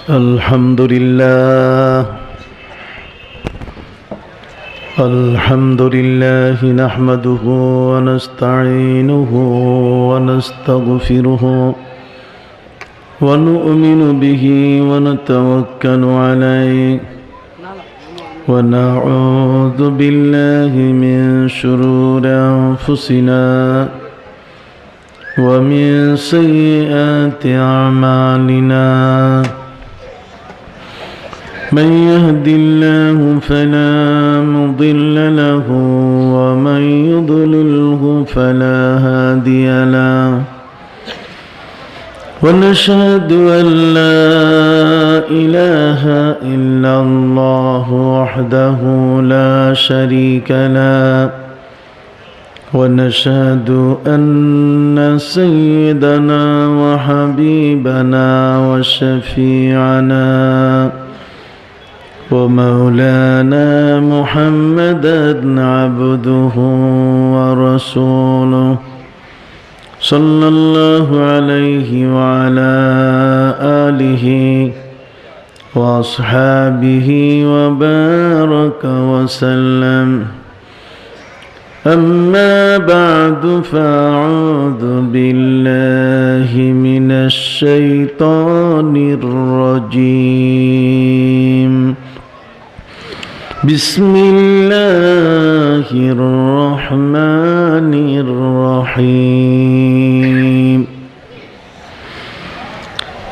الحمد لله نحمده ونستعينه ونستغفره ونؤمن به ونتوكل عليه ونعوذ بالله من شرور أنفسنا ومن سيئات أعمالنا من يهد الله فلا مضل له ومن يضلله فلا هادي له ونشهد أن لا إله إلا الله وحده لا شريك له ونشهد أن سيدنا وحبيبنا وشفيعنا ومولانا محمدا عبده ورسوله صلى الله عليه وعلى آله وأصحابه وبارك وسلم أما بعد فأعوذ بالله من الشيطان الرجيم بسم الله الرحمن الرحيم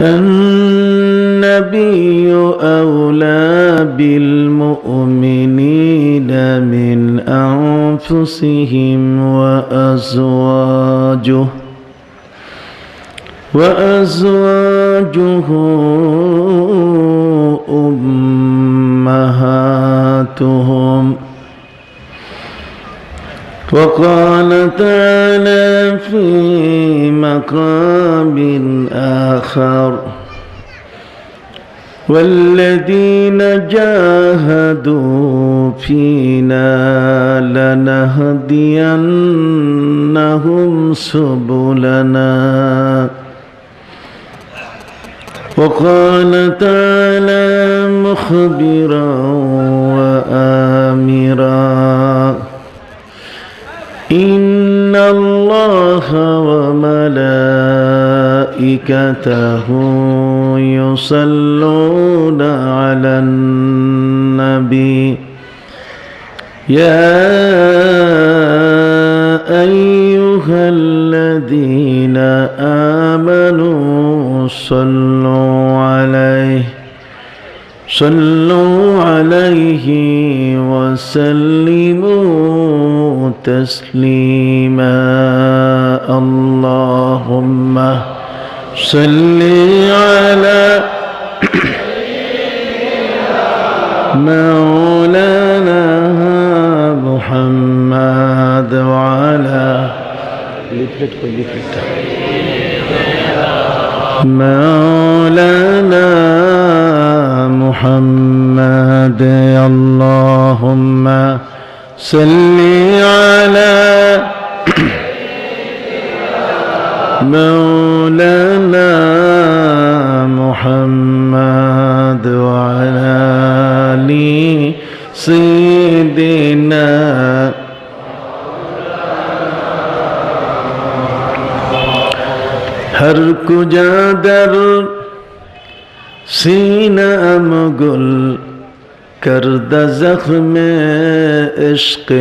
النبي أولى بالمؤمنين من أنفسهم وأزواجه أمهاتهم وقال تعالى في مقام آخر والذين جاهدوا فينا لنهدينهم سبلنا وقال تعالى مخبرا وآمرا إن الله وملائكته يصلون على النبي يا أيها الذين آمنوا صلوا عليه وسلموا تسليما اللهم صل على مولانا محمد وعلى مولانا محمد اللهم صل على مولانا محمد وعلى آل سيدنا हर कुजा दर सीना मुगल करद ज़ख्म इश्क़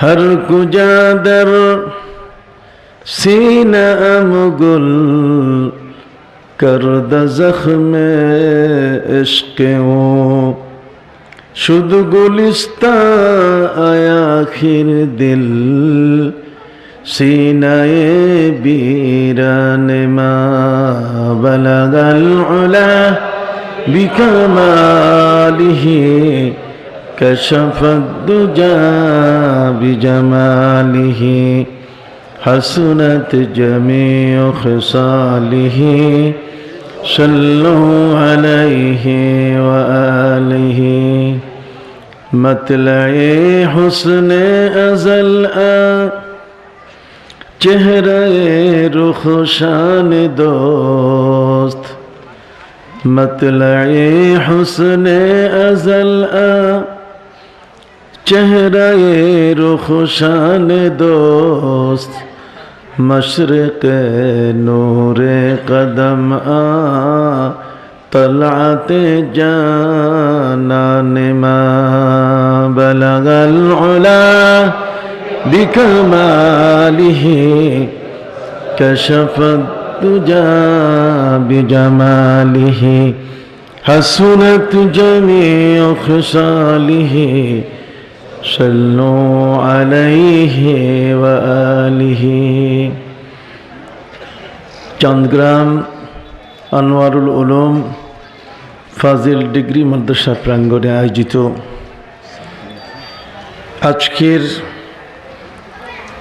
हर कुजा दर सीना मुगल करद ज़ख्म इश्क़ शुद्ध गुलिस्ता आखिर दिल सीनाए बीरान मा बलगल उला बिकमालिही कशफद दुजा बिजमालिही हसनत जमीउ खिसालिही सल्लु अलैहि व आलिही मतलए हुस्न अज़ल चेहरे रुख शान दो दोस्त मतलए हुस्ने अज़ल चेहराए रुखशान दोस्त मशरिक़ नूरे कदम तलअते जानान मा बलगल उला बिकमालिही कशफत तुजा बिजमालिही हसनत जमीउ खिसालिही सल्लु अलैहि व आलिहि। चंदग्राम अनवारुल उलूम फाजिल डिग्री मदरसा प्रांगणे आयोजित आजकेर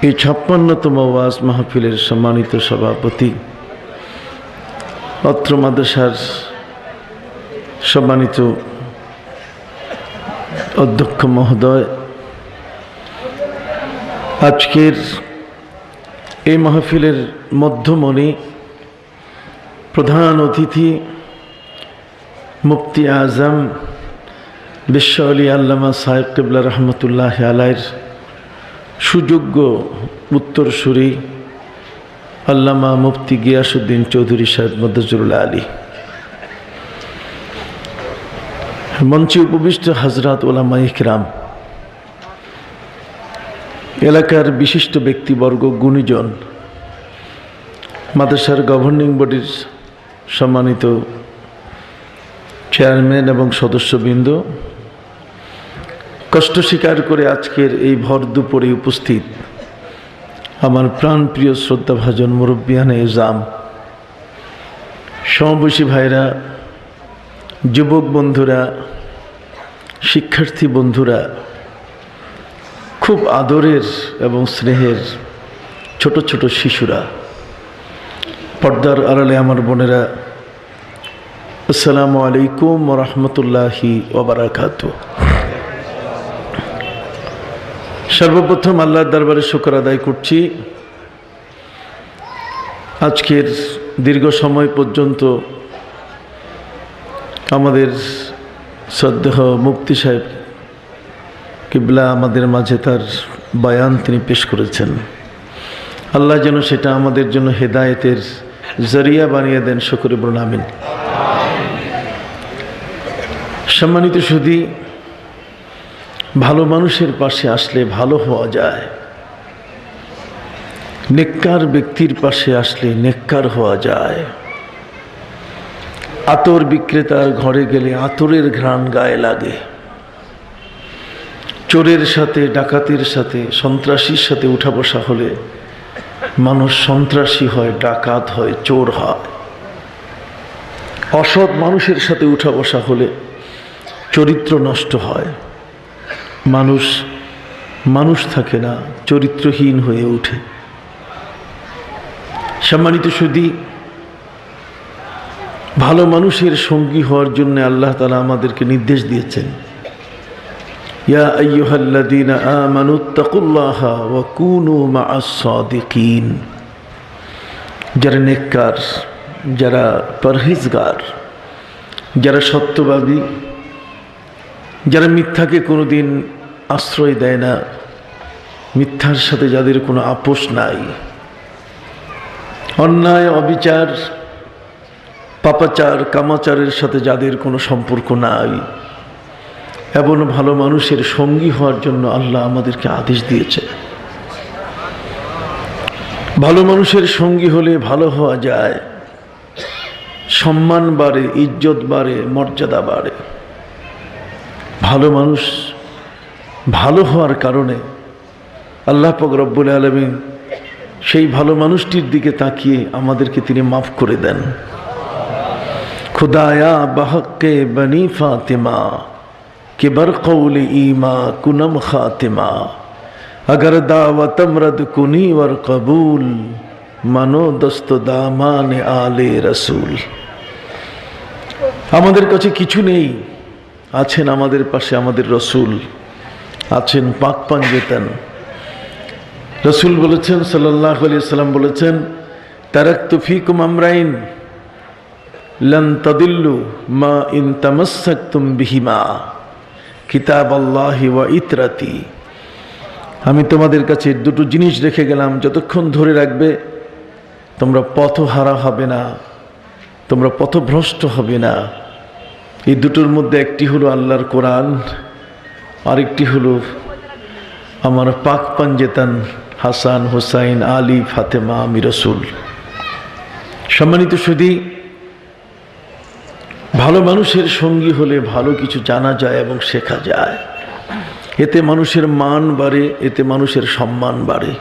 এই ৫৬তম ওয়াজ মাহফিলের সম্মানিত সভাপতি, অত্র মাদ্রাসার সম্মানিত অধ্যক্ষ মহোদয়, আজকের এই মাহফিলের মধ্যমণি প্রধান অতিথি মুফতি আজম বিশ্ব আলী আল্লামা সাহেব কিবলা রহমতুল্লাহ আলাইহির সুযোগ্য উত্তরসূরি আল্লামা মুফতি গিয়াসউদ্দিন চৌধুরী সাহেব মদজুরুল আলী, মঞ্চে উপবিষ্ট হযরত উলামা ইকরাম, এলাকার বিশিষ্ট ব্যক্তিবর্গ, গুণীজন, মাদ্রাসার গভর্নিং বডির সম্মানিত চেয়ারম্যান এবং সদস্যবৃন্দ, কষ্ট স্বীকার করে আজকের এই ভর দুপুরে উপস্থিত আমার প্রাণপ্রিয় শ্রদ্ধাভাজন মুরব্বিয়ানে ইজাম, সমবয়সী ভাইরা, যুবক বন্ধুরা, শিক্ষার্থী বন্ধুরা, খুব আদরের এবং স্নেহের ছোট ছোট শিশুরা, পর্দার আড়ালে আমার বোনেরা, আসসালামু আলাইকুম ওয়া রাহমাতুল্লাহি ওয়া বারাকাতুহু। সর্বপ্রথম আল্লাহর দরবারে শুকর আদায় করছি, আজকের দীর্ঘ সময় পর্যন্ত আমাদের শ্রদ্ধেয় মুফতি সাহেব কিবলা আমাদের মাঝে তার বয়ান তিনি পেশ করেছেন। আল্লাহ যেন সেটা আমাদের জন্য হেদায়েতের জরিয়া বানিয়ে দেন, শুকর বলুন আমিন। সম্মানিত সুধী, ভালো মানুষের পাশে আসলে ভালো হওয়া যায়, নেককার ব্যক্তির পাশে আসলে নেককার হওয়া যায়। আতর বিক্রেতার ঘরে গেলে আতরের ঘ্রাণ গায়ে লাগে। চোরের সাথে, ডাকাতের সাথে, সন্ত্রাসীর সাথে উঠা বসা হলে মানুষ সন্ত্রাসী হয়, ডাকাত হয়, চোর হয়। অসৎ মানুষের সাথে উঠা বসা হলে চরিত্র নষ্ট হয়, মানুষ মানুষ থাকে না, চরিত্রহীন হয়ে ওঠে। সম্মানিত সুধী, ভালো মানুষের সঙ্গী হওয়ার জন্য আল্লাহ তাআলা আমাদেরকে নির্দেশ দিয়েছেন, ইয়া আইয়ুহাল্লাযীনা আমানুত্তাকুল্লাহা ওয়া কুনু মা'আস সাদিকিন। যারা নেককার, যারা পরহেজগার, যারা সত্যবাদী, যারা মিথ্যাকে কোনোদিন আশ্রয় দেয় না, মিথ্যার সাথে যাদের কোনো আপোষ নাই, অন্যায়, অবিচার, পাপাচার, কামাচারের সাথে যাদের কোনো সম্পর্ক নাই, এমন ভালো মানুষের সঙ্গী হওয়ার জন্য আল্লাহ আমাদেরকে আদেশ দিয়েছে। ভালো মানুষের সঙ্গী হলে ভালো হওয়া যায়, সম্মান বাড়ে, ইজ্জত বাড়ে, মর্যাদা বাড়ে। ভালো মানুষ ভালো হওয়ার কারণে আল্লাহ পাক রব্বুল আলামিন সেই ভালো মানুষটির দিকে তাকিয়ে আমাদেরকে তিনি মাফ করে দেন। খুদায়া বাহকে বনি ফাতিমা কে বরকৌল ইমা কুনম খাতিমা अगर दावतमरद कुनी वर कबूल मानो दस्त दामान आले रसूल। আমাদের কাছে কিছু নেই, আছেন আমাদের পাশে আমাদের রসুল, আছেন পাক পাঞ্জেতান। রসুল বলেছেন সাল্লাল্লাহু আলাইহি সাল্লাম বলেছেন, তারাকতু ফিকুম আমরাইন, লান তাদিল্লু মা ইন তামাসসাকতুম বিহিমা কিতাবাল্লাহি ওয়া ইতরাতি। আমি তোমাদের কাছে দুটো জিনিস রেখে গেলাম, যতক্ষণ ধরে রাখবে তোমরা পথহারা হবে না, তোমরা পথভ্রষ্ট হবে না। এই দুটোর মধ্যে একটি হলো আল্লাহর কোরআন, আরেকটি হলো আমার পাক পাঞ্জেতান হাসান, হুসাইন, আলী, ফাতেমা, আমি রসুল। সম্মানিত সুধী, ভালো মানুষের সঙ্গী হলে ভালো কিছু জানা যায় এবং শেখা যায়। এতে মানুষের মান বাড়ে, এতে মানুষের সম্মান বাড়ে।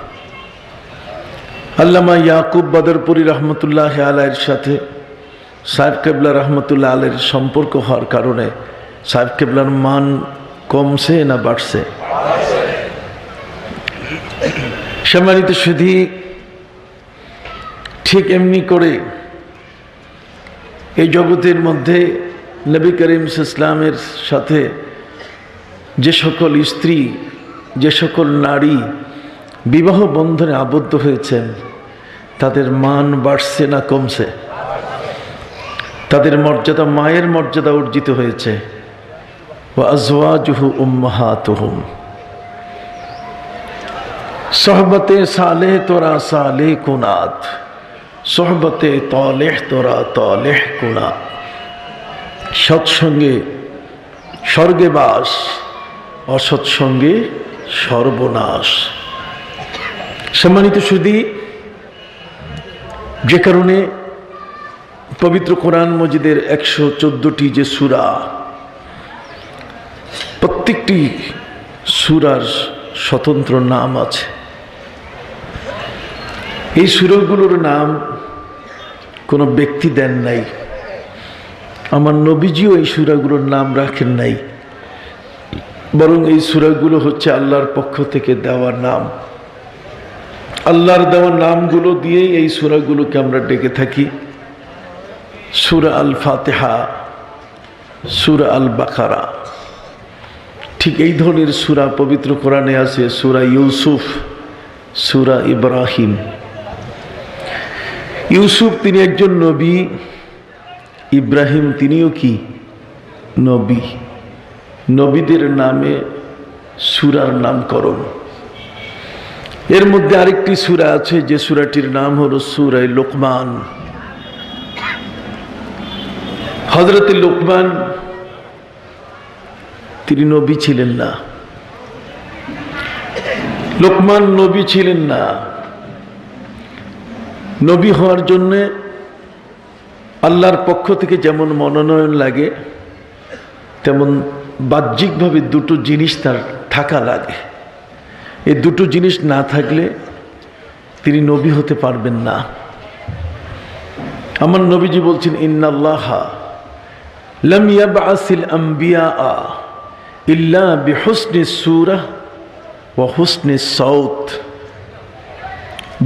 আল্লামা ইয়াকুব বদরপুরি রহমতুল্লাহ আলাইহির সাথে সাহেব কেবলা রহমতুল্লাহ আলাইহির সম্পর্ক হওয়ার কারণে সাহেব কেবলার মান কমছে না বাড়ছে? সম্মানিত সুধী, ঠিক এমনি করে এই জগতের মধ্যে নবী করিম ইসলামের সাথে যে সকল স্ত্রী, যে সকল নারী বিবাহ বন্ধনে আবদ্ধ হয়েছেন, তাদের মান বাড়ছে না কমছে? তাদের মর্যাদা, মায়ের মর্যাদা অর্জিত হয়েছে। ওয়া আজওয়াজুহু উম্মাহাতুহুম। সোহবতে সালেহ তোরা সালেহ কুনাত, সোহবতে তালেহ তোরা তালেহ কুনাত। সৎসঙ্গে স্বর্গে বাস, অসৎসঙ্গে সর্বনাশ। সম্মানিত সুধী, যে কারণে পবিত্র কোরআন মজিদের 114টি যে সূরা, প্রত্যেকটি সূরার স্বতন্ত্র নাম আছে। এই সূরাগুলোর নাম কোনো ব্যক্তি দেন নাই, আমার নবীজিও এই সূরাগুলোর নাম রাখেন নাই, বরং এই সূরাগুলো হচ্ছে আল্লাহর পক্ষ থেকে দেওয়া নাম। আল্লাহর দেওয়া নামগুলো দিয়েই এই সূরাগুলোকে আমরা ডেকে থাকি। সূরা আল ফাতিহা, সূরা আল বাকারা। ঠিক এই ধরনের সূরা পবিত্র কোরআনে আছে। সূরা ইউসুফ, সূরা ইব্রাহিম। ইউসুফ তিনি একজন নবী, ইব্রাহিম তিনিও কি নবী। নবীদের নামে সূরার নামকরণ। এর মধ্যে আরেকটি সূরা আছে যে সূরাটির নাম হলো সূরা লোকমান। হযরত লোকমান তিনি নবী ছিলেন না, লোকমান নবী ছিলেন না। নবী হওয়ার জন্য আল্লাহর পক্ষ থেকে যেমন মনোনয়ন লাগে, তেমন বাহ্যিকভাবে দুটো জিনিস তার থাকা লাগে। এই দুটো জিনিস না থাকলে তিনি নবী হতে পারবেন না। আমার নবীজি বলছেন, ইন্নাল্লাহা লাম ইয়াবআসিল আম্বিয়া ইল্লা বিহুসনিস সূরাহ ওয়া হুসনিস সাউত।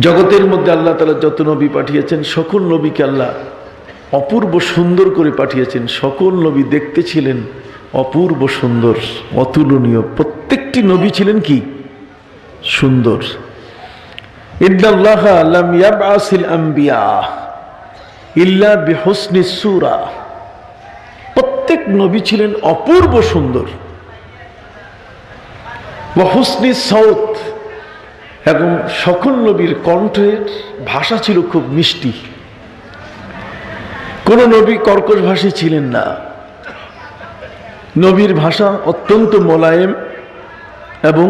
জগতের মধ্যে আল্লাহ তাআলা যত নবী পাঠিয়েছেন, সকল নবীকে আল্লাহ অপূর্ব সুন্দর করে পাঠিয়েছেন। সকল নবী দেখতে ছিলেন অপূর্ব সুন্দর, অতুলনীয়। প্রত্যেকটি নবী ছিলেন কি সুন্দর। ইন্নাল্লাহা লাম ইয়াবআসিল আম্বিয়া ইল্লা বিহুসনিস সূরা। প্রত্যেক নবী ছিলেন অপূর্ব সুন্দর। ওয়া হুসনিস সাউত, এবং সকল নবীর কণ্ঠের ভাষা ছিল খুব মিষ্টি। কোন নবী কর্কশ ভাষী ছিলেন না। নবীর ভাষা অত্যন্ত মোলায়েম এবং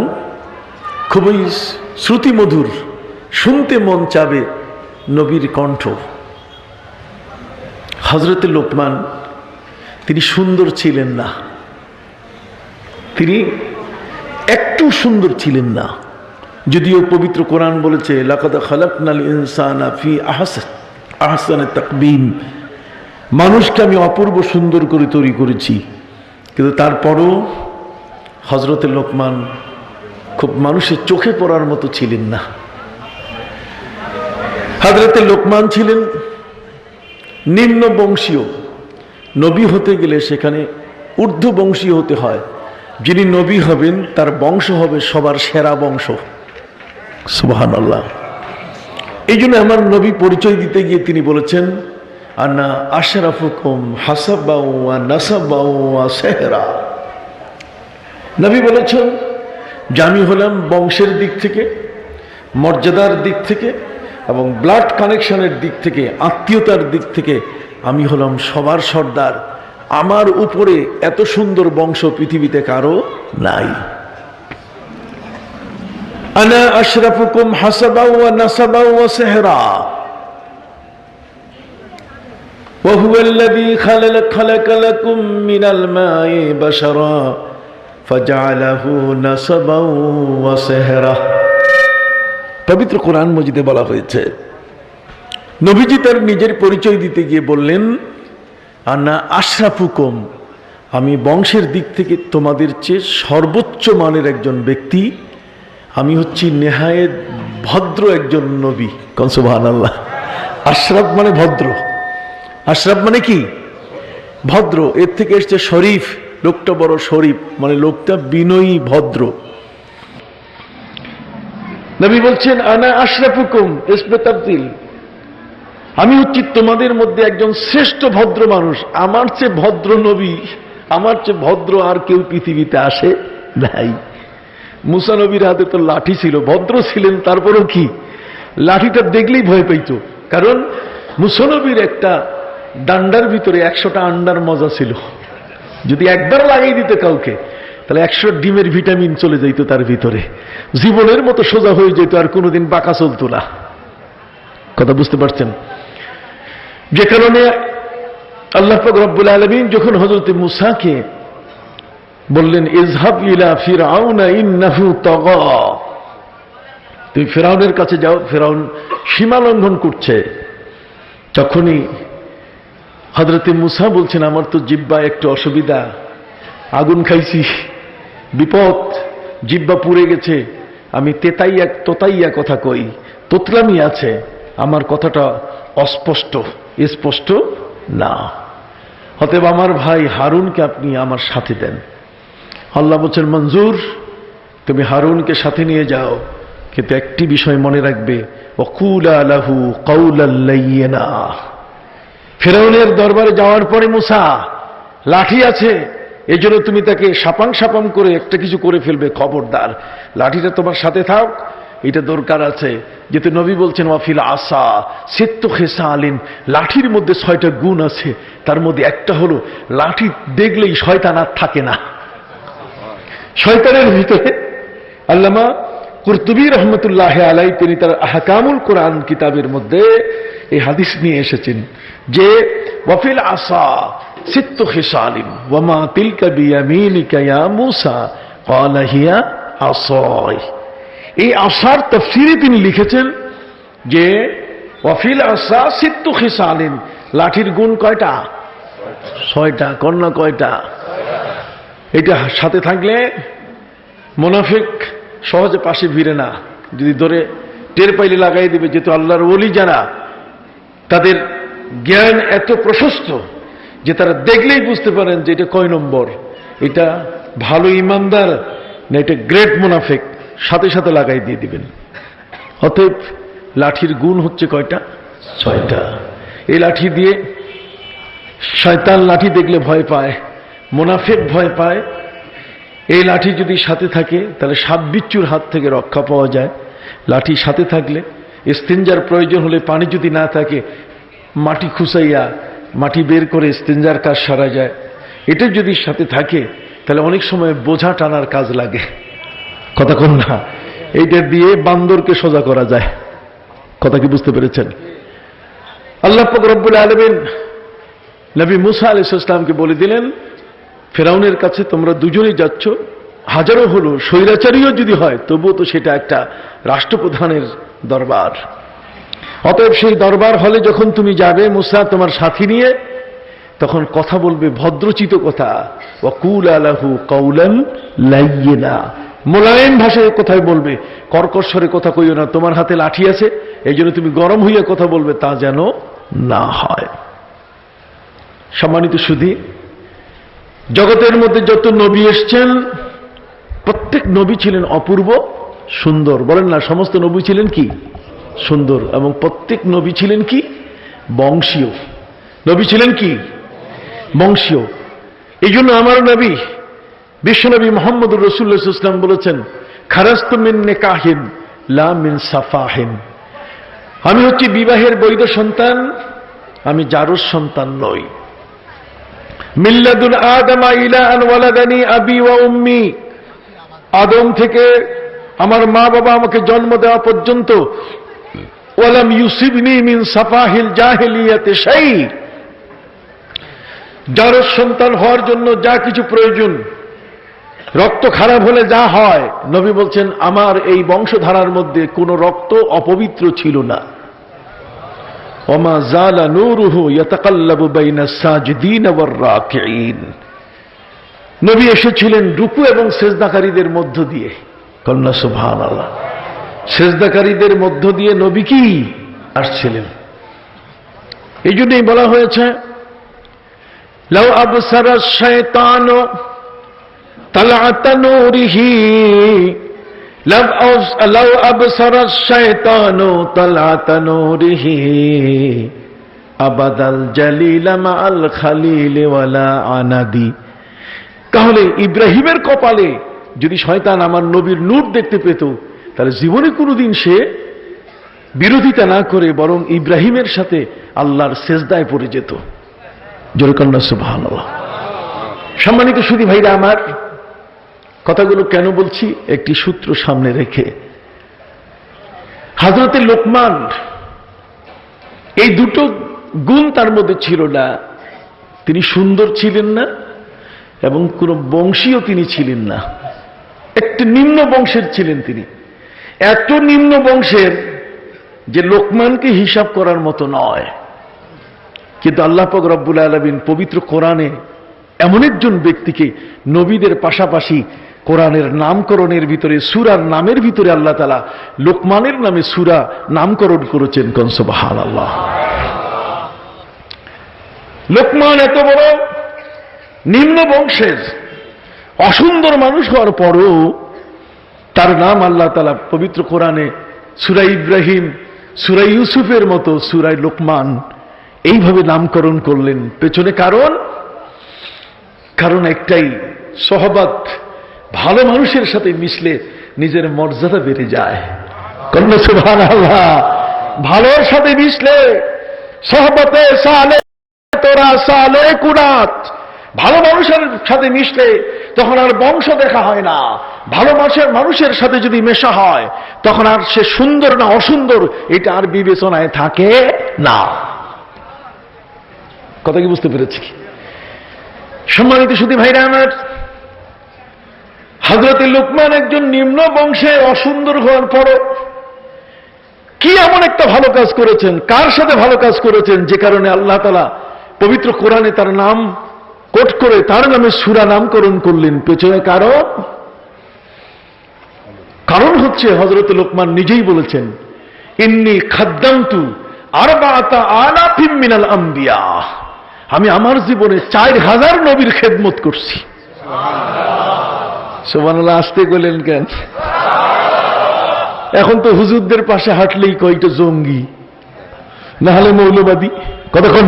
খুবই শ্রুতিমধুর, শুনতে মন চাবে নবীর কণ্ঠ। হযরত লোকমান তিনি সুন্দর ছিলেন না, তিনি একটু সুন্দর ছিলেন না। যদিও পবিত্র কোরআন বলেছে, লাকাদ খালাকনাল ইনসানা ফি আহসানি তাকবীম, মানুষকে আমি অপূর্ব সুন্দর করে তৈরি করেছি। কিন্তু তারপরও হযরত লোকমান খুব মানুষের চোখে পড়ার মতো ছিলেন না। হযরত লোকমান ছিলেন নিম্ন বংশীয়। নবী হতে গেলে সেখানে ঊর্ধ্ব বংশীয় হতে হয়। যিনি নবী হবেন তার বংশ হবে সবার সেরা বংশ। সুবহানাল্লাহ। এই জন্য আমার নবী পরিচয় দিতে গিয়ে তিনি বলেছেন, আনা আশরাফুকুম হাসাবাও ওয়া নাসাবাও ওয়া সেহরা। নবী বলেছেন যে আমি হলাম বংশের দিক থেকে, মর্যাদার দিক থেকে এবং ব্লাড কানেকশনের দিক থেকে, আত্মীয়তার দিক থেকে আমি হলাম সবার সর্দার। আমার উপরে এত সুন্দর বংশ পৃথিবীতে কারো নাই। আনা আশরাফুকুম হাসাবাও ওয়া নাসাবাও ওয়া সেহরা ওয়া হুয়াল্লাযী খালাকা লাকুম মিনাল মাই বাশারা ফাজআলাহু নাসাবাও ওয়া সেহরা। পবিত্র কোরআন মজিদে বলা হয়েছে, নবীজি তার নিজের পরিচয় দিতে গিয়ে বললেন, আনা আশরাফুকুম, আমি বংশের দিক থেকে তোমাদের চেয়ে সর্বোচ্চ মানের একজন ব্যক্তি। আমি হচ্ছি নেহায়েত ভদ্র একজন নবী। কোন সুবহানাল্লাহ। আশরাফ মানে ভদ্র, আশরাফ মানে কি? ভদ্র। এর থেকে এসছে শরীফ, লোকটা বড় শরীফ, মানে লোকটা বিনয়ী ভদ্র। নবী বলছেন আনা আশরাফুকুম ইসমে তাবদীল, আমি হচ্ছি তোমাদের মধ্যে একজন শ্রেষ্ঠ ভদ্র মানুষ। আমার চেয়ে ভদ্র নবী, আমার চেয়ে ভদ্র আর কেউ পৃথিবীতে আসে নাই। মুসা নবীর হাতে তো লাঠি ছিল, ভদ্র ছিলেন, তারপরেও কি লাঠিটা দেখলেই ভয় পেত। কারণ মুসা নবীর একটা ডান্ডার ভিতরে 100টা আন্ডার মজা ছিল। যদি একবার লাগিয়ে দিতে কাউকে, তাহলে 100 ডিমের ভিটামিন চলে যেত তার ভিতরে, জীবনের মতো সোজা হয়ে যেত, আর কোনোদিন বাঁকা চলতো না। কথা বুঝতে পারছেন? যে কারণে আল্লাহ পাক রব্বুল আলামিন যখন হযরত মুসাকে বললেন ইযহাব ইলা ফিরআউনা ইন্নাহু তাগা, তুমি ফিরআউনের কাছে যাও, ফিরআউন সীমা লঙ্ঘন করছে, তখনই হযরত মুসা বলছেন আমার তো জিহ্বায় একটু অসুবিধা, আগুন খাইছি, বিপদ, জিহ্বা পুড়ে গেছে, আমি তোতাইয়া কথা কই, তোতলামি আছে, আমার কথাটা অস্পষ্ট, স্পষ্ট না। অতএব আমার ভাই হারুনকে আপনি আমার সাথে দেন। আল্লাহ বলছেন মঞ্জুর, তুমি হারুনকে সাথে নিয়ে যাও, কিন্তু একটি বিষয় মনে রাখবে, ওয়াকুলা লাহু কাওলাল লাইয়িনা। ফিরআউনের দরবারে যাওয়ার পরে মুসা লাঠি আছে, এজন্য তুমি তাকে সাপাং সাপাং করে একটা কিছু করে ফেলবে, খবরদার, লাঠিটা তোমার সাথে থাক, এটা দরকার আছে। যেহেতু নবী বলছেন ওয়াফিল আসা সিত্তু খিসালিন, লাঠির মধ্যে 6টা গুণ আছে, তার মধ্যে একটা হলো লাঠি দেখলেই শয়তান আর থাকে না। শয়তানের ভিতরে আল্লামা কুরতুবী রহমতুল্লাহ আলাই তিনি তার আহকামুল কোরআন কিতাবের মধ্যে এই হাদিস নিয়ে এসেছেন যে ওয়াফিল আসা সিত্তু খিসালিন ওয়া মা তিলকা বিয়ামিনিকা ইয়া মূসা ক্বালা হিয়া আসাই। এই আসার তাফসীরে তিনি লিখেছেন যে ওয়াফিল আসা সিত্তু খিসালিন, লাঠির গুণ কয়টা? 6টা। কন্যা কয়টা? এটা সাথে থাকলে মুনাফিক সহজে পাশে ভিড়ে না, যদি ধরে টের পাইলে লাগাই দিবে। যেহেতু আল্লাহর ওলি যারা, তাদের জ্ঞান এত প্রশস্ত যে তারা দেখলেই বুঝতে পারেন যে এটা কয় নম্বর, এটা ভালো ইমানদার না এটা গ্রেট মুনাফিক, সাথে সাথে লাগাই দিয়ে দিবেন। অতএব লাঠির গুণ হচ্ছে কয়টা? 6টা। এই লাঠি দিয়ে শয়তান লাঠি দেখলে ভয় পায়, মুনাফিক ভয় পায়। এই লাঠি যদি সাথে থাকে তাহলে সাপ বিচ্ছুর হাত থেকে রক্ষা পাওয়া যায়। লাঠি সাথে থাকলে ইস্তিনজার প্রয়োজন হলে পানি যদি না থাকে মাটি খুঁচাইয়া মাটি বের করে ইস্তিনজার কাজ সারা যায়। এটা যদি সাথে থাকে তাহলে অনেক সময় বোঝা টানার কাজ লাগে। কথা কোন না? এইটা দিয়ে বান্দরকে সোজা করা যায়। কথা কি বুঝতে পেরেছেন? আল্লাহ পাক রব্বুল আলামিন নবী মুসা আলাইহিস সালামকে বলে দিলেন ফিরআউনের কাছে তোমরা দুজনেই যাচ্ছ, হাজারো হলো স্বৈরাচারীও যদি হয় তবুও তো সেটা একটা রাষ্ট্রপ্রধানের দরবার। অতএব সেই দরবার হলে যখন তুমি যাবে মুসা তোমার সাথী নিয়ে, তখন কথা বলবে ভদ্রচিত কথা, ওয়াকুলা লাহু কাওলান লাইয়িনা, মোলায়েম ভাষায় কথাই বলবে, কর্কশ স্বরে কথা কইও না। তোমার হাতে লাঠি আছে এই জন্য তুমি গরম হইয়া কথা বলবে, তা যেন না হয়। সম্মানিত সুধী, জগতের মধ্যে যত নবী এসছেন প্রত্যেক নবী ছিলেন অপূর্ব সুন্দর। বলেন না, সমস্ত নবী ছিলেন কি? সুন্দর। এবং প্রত্যেক নবী ছিলেন কি? বংশীয়। নবী ছিলেন কি বংশীয়। এই জন্য আমার নবী বিশ্বনবী মুহাম্মদুর রাসূলুল্লাহ সাল্লাল্লাহু আলাইহি ওয়াসাল্লাম বলেছেন, খারাজতু মিন নিকাহিন লা মিন সাফাহিন, আমি হচ্ছি বিবাহের বৈধ সন্তান, আমি জারজ সন্তান নই। মিল্লাদুল আদমা ইলা আন ওয়ালাদানি আবি ওয়া উম্মি, আদম থেকে আমার মা বাবা আমাকে জন্ম দেওয়া পর্যন্ত, ওয়ালাম ইউসিবনি মিন সাফাহিল জাহিলিয়াতি শাই, জারজ সন্তান হওয়ার জন্য যা কিছু প্রয়োজন, রক্ত খারাপ হলে যা হয়, নবী বলছেন আমার এই বংশধারার মধ্যে কোনো রক্ত অপবিত্র ছিল না। ওমা জালা নূরুহু ইয়াতাকাল্লাবু বাইনা সাজিদিন ওয়ার রাকিঈন, নবী এসেছিলেন রুকু এবং সিজদাকারীদের মধ্য দিয়ে। কন্যা সুবহানাল্লাহ, সিজদাকারীদের মধ্য দিয়ে নবী কি আসছিলেন। এই জন্যই বলা হয়েছে, লাউ আবসারা শাইতানু তালআত নূরিহি, লাউ আবসারা শাইতানু তালআত নূরিহি আবাদাল জালিল মাআল খালিল ওয়ালা আনাদি। তাহলে ইব্রাহিমের কপালে যদি শয়তান আমার নবীর নূর দেখতে পেত, তাহলে জীবনে কোনোদিন সে বিরোধিতা না করে বরং ইব্রাহিমের সাথে আল্লাহর সেজদায় পড়ে যেত। জোরে কন্যা সুবহানাল্লাহ। সম্মানিত সুধী ভাইরা আমার, কথাগুলো কেন বলছি একটি সূত্র সামনে রেখে। হযরতে লোকমান, এই দুটো গুণ তার মধ্যে ছিল না। তিনি সুন্দর ছিলেন না এবং কোন বংশীয় তিনি ছিলেন না, একটি নিম্ন বংশের ছিলেন তিনি। এত নিম্ন বংশের যে লোকমানকে হিসাব করার মতো নয়। কিন্তু আল্লাহ পাক রব্বুল আলামিন পবিত্র কোরআনে এমন একজন ব্যক্তিকে নবীদের পাশাপাশি কোরআনের নামকরণের ভিতরে, সূরার নামের ভিতরে আল্লাহ তাআলা লোকমানের নামে সূরা নামকরণ করেছেন। কোন সুবহানাল্লাহ। লোকমান এত বড় নিম্ন বংশের অসুন্দর মানুষ হওয়ার পরও তার নাম আল্লাহ তাআলা পবিত্র কোরআনে সূরা ইব্রাহিম, সূরা ইউসুফের মতো সূরা লোকমান এইভাবে নামকরণ করলেন। পেছনে কারণ একটাই, সহবত, ভালো মানুষের সাথে মিশলে নিজের মর্যাদা বেড়ে যায়। কন্যা সুবহানাল্লাহ। ভালোর সাথে মিশলে, সহবতে সালে তোরা সালে কুনাত, ভালো মানুষের সাথে মিশলে তখন আর বংশ দেখা হয় না। ভালো মানুষের সাথে যদি মেশা হয় তখন আর সে সুন্দর না অসুন্দর এটা আর বিবেচনায় থাকে না। কথা কি বুঝতে পেরেছি? সম্মানিত সুধী ভাইরা আমার, হযরতে লোকমান একজন নিম্ন বংশে অসুন্দর হওয়ার পরও কি এমন একটা ভালো কাজ করেছেন, কার সাথে ভালো কাজ করেছেন যে কারণে আল্লাহ তাআলা পবিত্র কোরআনে তার নাম কোট করে তার নামে সূরা নামকরণ করলেন। পেছনে কারণ হচ্ছে হযরতে লোকমান নিজেই বলেছেন, ইন্নী খাদ্দামতু আরবাআতা আলাফিম মিনাল আম্বিয়া, আমি আমার জীবনে 4000 নবীর খেদমত করছি। সুবহানাল্লাহ। আসতে বললেন কেন? এখন তো হুজুরদের পাশে হাঁটলেই কয়টা জঙ্গি, না হলে মৌলবাদী, কতক্ষণ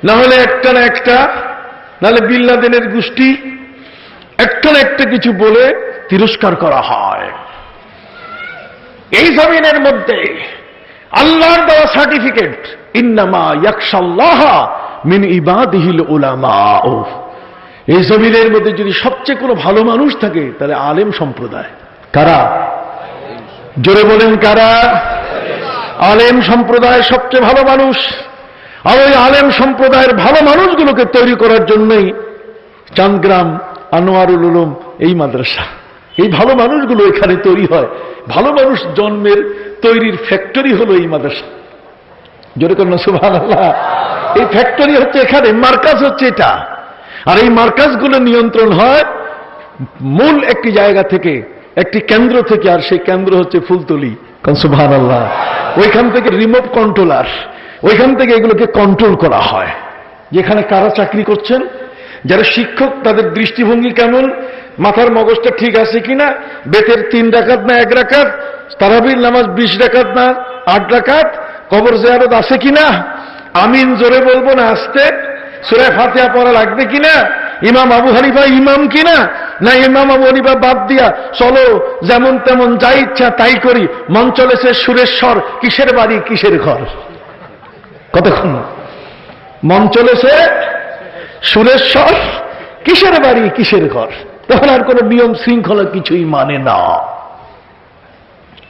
না হলে একটা না একটা, নাহলে বিন লাদেনের গোষ্ঠী, একটা না একটা কিছু বলে তিরস্কার করা হয়। এই জমিনের মধ্যে আল্লাহর দেওয়া সার্টিফিকেট, ইন্নামা ইয়াখশাল্লাহ মিন ইবাদিহিল উলামা, এই জমিনের মধ্যে যদি সবচেয়ে কোনো ভালো মানুষ থাকে তাহলে আলেম সম্প্রদায়। কারা? জোরে বলেন কারা? আলেম সম্প্রদায় সবচেয়ে ভালো মানুষ। আর ওই আলেম সম্প্রদায়ের ভালো মানুষগুলোকে তৈরি করার জন্যই চাঁদগ্রাম আনোয়ারুল উলুম এই মাদ্রাসা, এই ভালো মানুষগুলো এখানে তৈরি হয়। ভালো মানুষ জন্মের তৈরির ফ্যাক্টরি হলো এই মাদ্রাসা। জোরে করেন সুবহানাল্লাহ। এই ফ্যাক্টরি হচ্ছে এখানে, মার্কাজ হচ্ছে এটা। আর এই মার্কাজগুলো নিয়ন্ত্রণ হয় মূল একটি জায়গা থেকে, একটি কেন্দ্র থেকে, আর সেই কেন্দ্র হচ্ছে ফুলতলি। সুবহানাল্লাহ। ওইখান থেকে রিমোট কন্ট্রোলার, ওইখান থেকে এগুলোকে কন্ট্রোল করা হয়। যেখানে কারা চাকরি করছেন, যারা শিক্ষক, তাদের দৃষ্টিভঙ্গি কেমন, মাথার মগজটা ঠিক আছে কিনা, বেতের 3 রাকাত না 1 রাকাত, তারাবির নামাজ 20 রাকাত না 8 রাকাত, কবর জিয়ারত আছে কিনা, আমিন জোরে বলবো না আস্তে? সূরা ফাতিহা পড়া লাগবে কিনা? ইমাম আবু হানিফা ইমাম কিনা? না ইমাম আবু হানিফা বাদ দিয়া চলো যেমন তেমন যা ইচ্ছা তাই করি, মন চলেছে সুরেশ্বর, কিসের বাড়ি কিসের ঘর? কতক্ষণ মন চলেছে সুরেশ্বর, কিসের বাড়ি কিসের ঘর? তখন আর কোন নিয়ম শৃঙ্খলা কিছুই মানে না।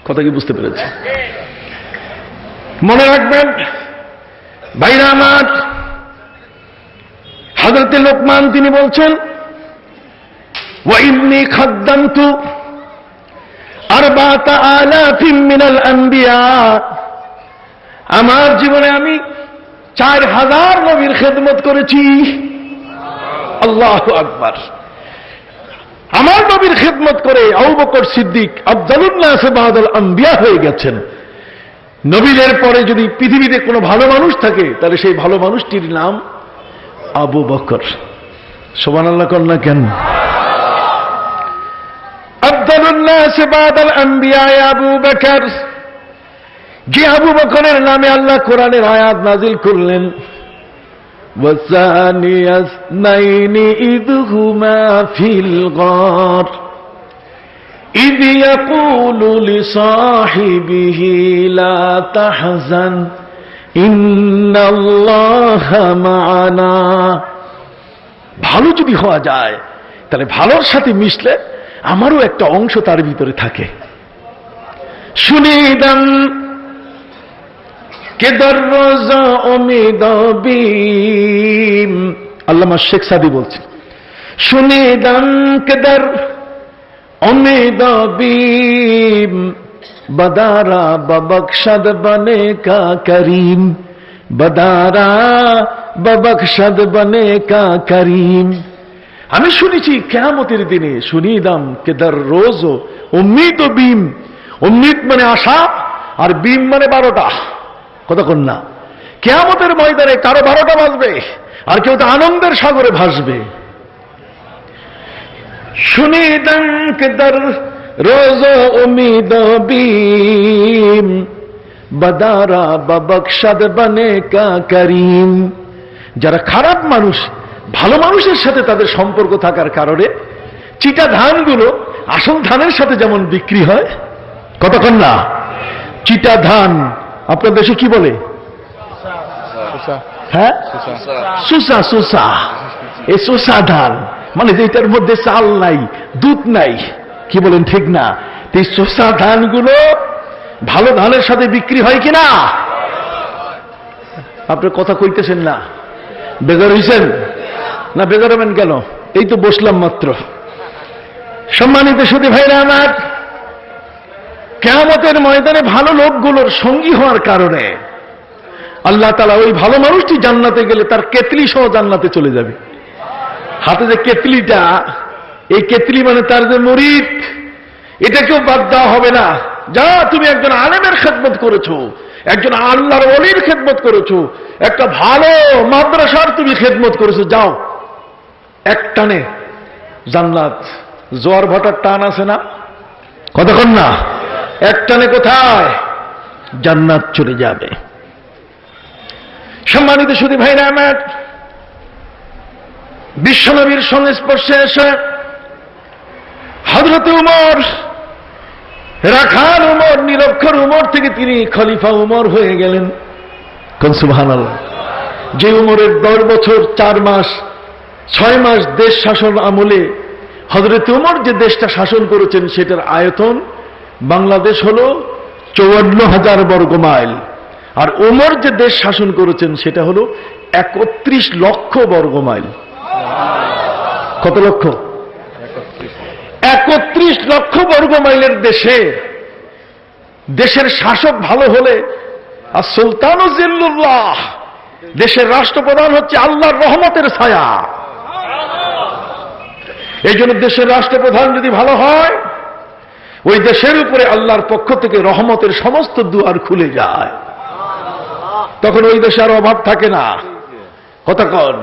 কথা কি বুঝতে পেরেছে? মনে রাখবেন ভাইরা আমার, হযরত লোকমান তিনি বলছেন ওয়া ইন্নী খাদ্দামতু আরবাতা আলাফিন মিনাল আম্বিয়া, আমার জীবনে আমি 4000 নবীর খেদমত করেছি। আল্লাহু আকবার। আমার নবীর খেদমত করে আবু বকর সিদ্দিক আফজালুন নাস বাদাল আম্বিয়া হয়ে গেছেন। নবীদের পরে যদি পৃথিবীতে কোনো ভালো মানুষ থাকে তাহলে সেই ভালো মানুষটির নাম আবু বকর। সুবহানাল্লাহ কর না কেন? আফজালুন নাস বাদাল আম্বিয়া আবু বকর, যে আবু বকরের নামে আল্লাহ কোরআনের আয়াত নাজিল করলেন, ওয়াসানি আসনাইনি ইদহুমা ফিল গার ইদ ইয়াকুলু লিসাহিবিহি লা তাহজান ইন্নাল্লাহা মা'ানা। ভালো যদি হওয়া যায় তাহলে ভালোর সাথে মিশলে আমারও একটা অংশ তার ভিতরে থাকে। শুনিদাম কেদার রোজা উমিদবিম, আল্লামা শেখ সাদি বলছেন, শুনিদাম কেদার উমিদবিম বদারা ববখশদ বনে কা করিম, বদারা ববখশদ বনে কা করিম। আমি শুনেছি কিয়ামতের দিনে, শুনিদাম কেদার রোজ উম্মিদ বিম, উম্মিদ মানে আশা আর বিম মানে 12টা। কতক্ষণ না কিয়ামতের ময়দানে কারো 12টা বাজবে আর কেউ তো আনন্দের সাগরে ভাসবে। শুনিদাম কেদার রোজ উম্মিদ বিম বদারা ববখশদ বনে কা করিম। যারা খারাপ মানুষ ভালো মানুষের সাথে তাদের সম্পর্ক থাকার কারণে চিটা ধানগুলো আসল ধানের সাথে যেমন বিক্রি হয়, কতক্ষণ না চিটা ধান আপনার দেশে কি বলে? হ্যাঁ, সুসা। সুসা, এই সুসা ধান মানে যেটার মধ্যে চাল নাই দুধ নাই, কি বলেন ঠিক না? এই সুসা ধানগুলো ভালো ধানের সাথে বিক্রি হয় কিনা? আপনি কথা কইতেছেন না, বেগার হইছেন না? বেগার হবেন কেন? এই তো বসলাম মাত্র। সম্মানিত সুধী ভাইরা আমার, কিয়ামতের ময়দানে ভালো লোকগুলোর সঙ্গী হওয়ার কারণে আল্লাহ তাআলা ওই ভালো মানুষটি জান্নাতে গেলে তার কেতলি সহ জান্নাতে চলে যাবে। হাতে যে কেতলিটা, এই কেতলি মানে তার যে মুরিদ, এটাকেও বাদ দেওয়া হবে না। যা তুমি একজন আলেমের খেদমত করেছো, একজন আল্লাহর ওলির খেদমত করেছো, একটা ভালো মাদ্রাসার তুমি খেদমত করেছো, যাও এক টানে জান্নাত। জোয়ার ভাটার টান আছে না? কতক্ষণ না এক টানে কোথায় জান্নাত চলে যাবে। সম্মানিত সুধী ভাইরা আমার, বিশ্বনবীর সংস্পর্শে এসে হযরত উমর, রাখাল উমর, নিরক্ষর উমর থেকে তিনি খলিফা উমর হয়ে গেলেন। কোন সুবহানাল্লাহ। যে উমরের 10 বছর 4 মাস 6 মাস দেশ শাসন আমলে হযরত উমর যে দেশটা শাসন করেছেন সেটার আয়তন বাংলাদেশ হলো 54,000 বর্গ মাইল, আর উমর যে দেশ শাসন করেছেন সেটা হলো 31 লক্ষ বর্গ মাইল। কত লক্ষ? 31 লক্ষ বর্গ মাইলের দেশে দেশের শাসক ভালো হলে আর সুলতানু জিল্লুল্লাহ, দেশের রাষ্ট্রপ্রধান হচ্ছে আল্লাহর রহমতের ছায়া। এই জন্য দেশের রাষ্ট্রপ্রধান যদি ভালো হয়, ওই দেশের উপরে আল্লাহর পক্ষ থেকে রহমতের সমস্ত দুয়ার খুলে যায়। তখন ওই দেশে আর অভাব থাকে না। কতক্ষণ?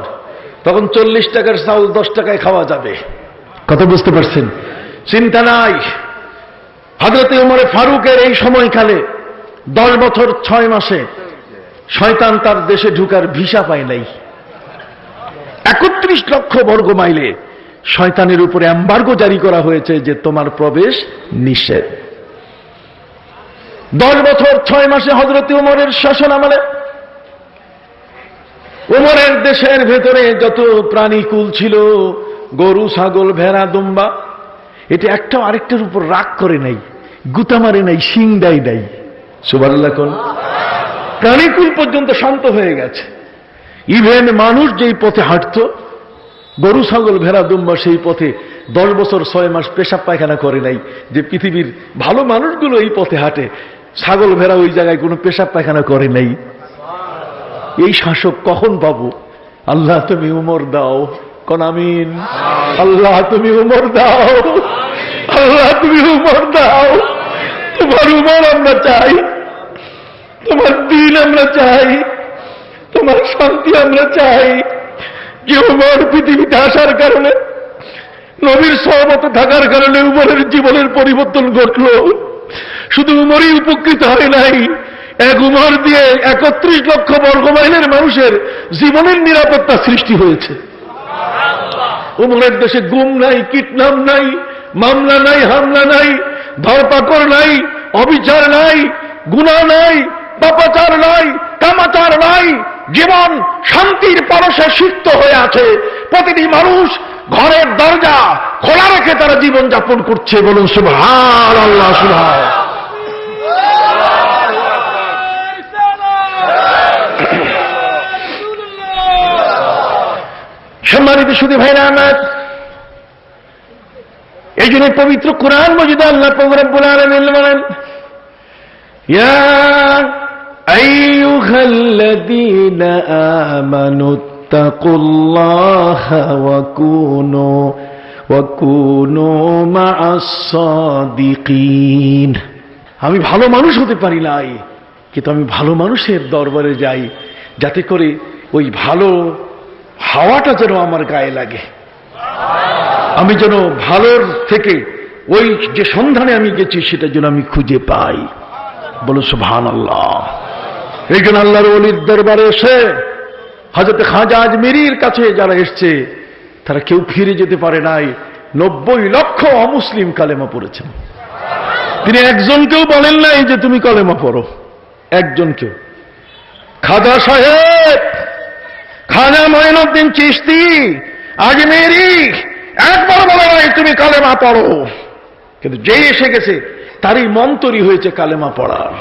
তখন 40 টাকার চাউল 10 টাকায় খাওয়া যাবে। কত বুঝতে পারছেন? চিন্তা নাই। হযরত উমর ফারুকের এই সময়কালে 10 বছর 6 মাসে শয়তান তার দেশে ঢুকার ভিসা পায় নাই। 31 লক্ষ বর্গ মাইলে শয়তানের উপরে এমবার্গো জারি করা হয়েছে যে তোমার প্রবেশ নিষেধ। 10 বছর 6 মাসে হযরত উমরের শাসন আমলে উমরের দেশের ভেতরে যত প্রাণীকুল ছিল, গরু, ছাগল, ভেড়া, দুম্বা, এটা একটাও আরেকটার উপর রাগ করে নাই, গুতা মারে নাই, শিং দেয় নাই। সুবহানাল্লাহ কোন প্রাণীকুল পর্যন্ত শান্ত হয়ে গেছে। ইভেন মানুষ যেই পথে হাঁটত, গরু, ছাগল, ভেড়া, দুম্বা, সেই পথে 10 বছর 6 মাস পেশাব পায়খানা করে নাই। যে পৃথিবীর ভালো মানুষগুলো এই পথে হাঁটে, ছাগল ভেড়া ওই জায়গায় কোনো পেশাব পায়খানা করে নাই। এই শাসক কখন পাবো? আল্লাহ তুমি উমর দাও, কোন আমিন। আল্লাহ তুমি উমর দাও, আল্লাহ তুমি উমর দাও। তোমার উমর আমরা চাই, তোমার দিন আমরা চাই, তোমার শান্তি আমরা চাই। যে উমর পৃথিবীতে আসার কারণে, নবীর সহমতে থাকার কারণে উমরের জীবনের পরিবর্তন ঘটল। শুধু উমরই উপকৃত হয় নাই, এক উমর দিয়ে 31 লক্ষ বর্গ মাইলের মানুষের জীবনের নিরাপত্তা সৃষ্টি হয়েছে। উমরের দেশে গুম নাই, কিডন্যাপ নাই, মামলা নাই, হামলা নাই, ধরপাকড় নাই, অবিচার নাই, গুনাহ নাই, পাপাচার নাই, কামাচার নাই। জীবন শান্তির পরশে সিক্ত হয়ে আছে। প্রতিটি মানুষ ঘরের দরজা খোলা রেখে তারা জীবন যাপন করছে। বলুন সুবহানাল্লাহ, সুবহানাল্লাহ। সম্মানিত সুধী ভাইরা আমার, এই জন্য পবিত্র কোরআন মজিদে আল্লাহ পাক রব্বুল আলামিন বলেন, ইয়া আইয়ুহাল্লাযীনা আমানুত্তাকুল্লাহা ওয়া কুনু মা'আস সাদিকিন। আমি ভালো মানুষ হতে পারি নাই, কিন্তু আমি ভালো মানুষের দরবারে যাই, যাতে করে ওই ভালো হাওয়াটা যেন আমার গায়ে লাগে, আমি যেন ভালোর থেকে ওই যে সন্ধানে আমি গেছি সেটা যেন আমি খুঁজে পাই। বলো সুবহানাল্লাহ। এই জন্য আল্লাহর ওলির দরবারে এসে হযরত খাজা আজমিরির কাছে যারা এসছে তারা কেউ ফিরে যেতে পারে নাই। 90 লক্ষ অমুসলিম কালেমা পড়েছেন। তিনি একজনকেও বলেন নাই যে তুমি কালেমা পড়ো, একজনকেও। খাজা সাহেব, খাজা মঈনুদ্দিন চিশতি আজমেরি একবার বলে নাই তুমি কালেমা পড়ো, কিন্তু যে এসে গেছে তারই মন তৈরি হয়েছে কালেমা পড়ার।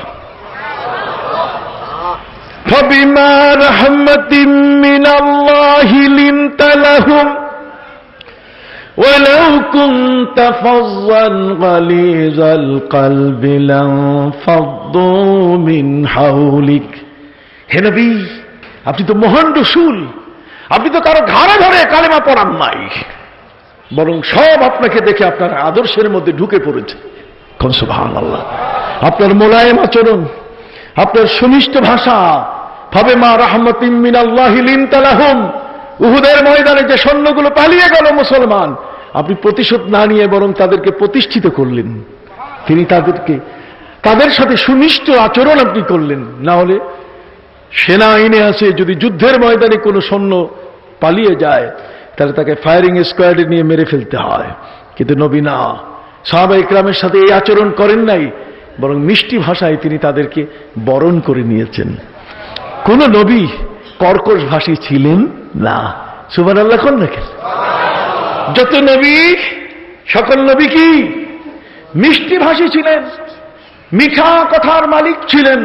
ফাবিমা রাহমাতিন মিনাল্লাহি লিনতা লাহুম ওয়ালাউ কুনতা ফাযযান গালিযাল কলবি লানফাদ্দু মিন হাওলিক। হে নবী, আপনি তো মহান রাসূল, আপনি তো কারো ঘাড়ে ধরে কালেমা পড়ান নাই, বরং সব আপনাকে দেখে আপনার আদর্শের মধ্যে ঢুকে পড়েছে। সুবহানাল্লাহ। আপনার মোলায়েম আচরণ, আপনার সুনিষ্ঠ ভাষা। ফাবিমা রাহমাতিন মিনাল্লাহি লিনতা লাহুম, উহুদের ময়দানে যে সৈন্যগুলো পালিয়ে গেল মুসলমান, আপনি প্রতিশোধ না নিয়ে বরং তাদেরকে প্রতিষ্ঠিত করলেন। তিনি তাদের সাথে সুনিষ্ঠ আচরণ আপনি করলেন। না হলে সেনা আইনে আছে, যদি যুদ্ধের ময়দানে কোনো সৈন্য পালিয়ে যায় তাহলে তাকে ফায়ারিং স্কোয়াডে নিয়ে মেরে ফেলতে হয়। কিন্তু নবী না, সাহাবা ইকরামের সাথে এই আচরণ করেন নাই, বরং মিষ্টি ভাষায় তিনি তাদেরকে বরণ করে নিয়েছেন। কোন নবী কর্কশ ভাষী ছিলেন না। সুবহানাল্লাহ কোন দেখেন। যত নবী, সকল নবী কি মিষ্টি ভাষী ছিলেন, মিঠা কথার মালিক ছিলেন।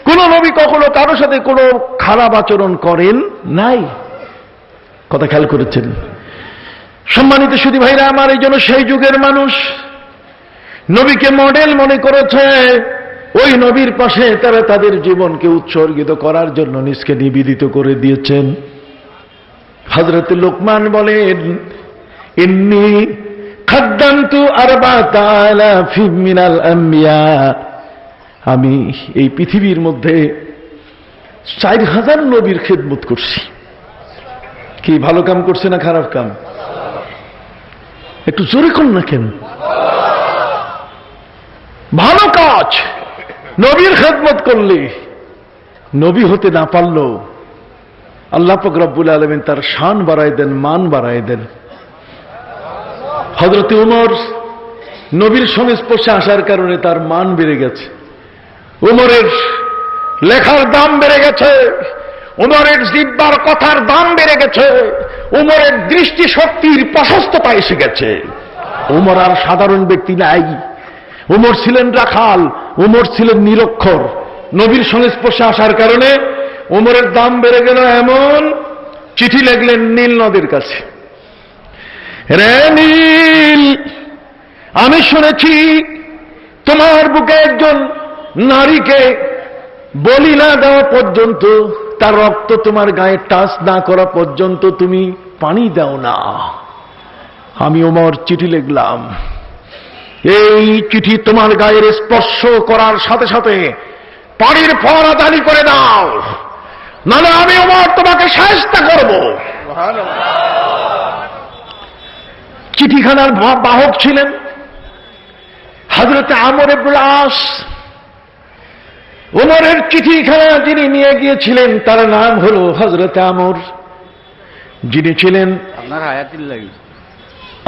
কোন নবী কখনো কারো সাথে কোনো খারাপ আচরণ করেন নাই। কথা খেয়াল করেছেন? সম্মানিত সুধী ভাইরা আমার, এই জন্য সেই যুগের মানুষ নবীকে মডেল মনে করেছে। ওই নবীর পাশে তারা তাদের জীবনকে উৎসর্গিত করার জন্য নিজকে নিবেদিত করে দিয়েছেন। হযরত লোকমান বলেন, ইন্নী খাদ্দামতু আরবাতা আলাফিম মিনাল আম্বিয়া, আমি এই পৃথিবীর মধ্যে 4000 নবীর খেদমত করছি। কি ভালো কাম করছে না খারাপ কাম? একটু জোরে কোন না কেন? ভালো কাজ। নবীর খেদমত করলে নবী হতে না পারলেও আল্লাহ পাক রব্বুল আলামিন তার শান বাড়ায় দেন, মান বাড়ায় দেন। হযরত উমর নবীর সংস্পর্শে আসার কারণে তার মান বেড়ে গেছে, উমরের লেখার দাম বেড়ে গেছে, উমরের জিহ্বার কথার দাম বেড়ে গেছে, উমরের দৃষ্টিশক্তির প্রশস্ততা এসে গেছে। উমর আর সাধারণ ব্যক্তি নাই, উমর ছিলেন রাখাল, উমর ছিলেন নিরক্ষর। নবীর সংস্পর্শে আসার কারণে উমরের দাম বেড়ে গেল। এমন চিঠি লিখলেন নীল নদের কাছে, রে নীল, আমি শুনেছি তোমার বুকে একজন নারীকে বলি না দেওয়া পর্যন্ত, তার রক্ত তোমার গায়ে টাচ না করা পর্যন্ত তুমি পানি দাও না। আমি ওমর চিঠি লিখলাম, এই চিঠি তোমার গায়ের স্পর্শ করার সাথে সাথে পানির ফোয়ারা জারি করে দাও, নাহলে আমি ওমর তোমাকে শায়েস্তা করব। চিঠিখানার বাহক ছিলেন হযরত আমর ইবনুল আস। ওমরের চিঠিখানা যিনি নিয়ে গিয়েছিলেন তার নাম হল হযরত আমর, যিনি ছিলেন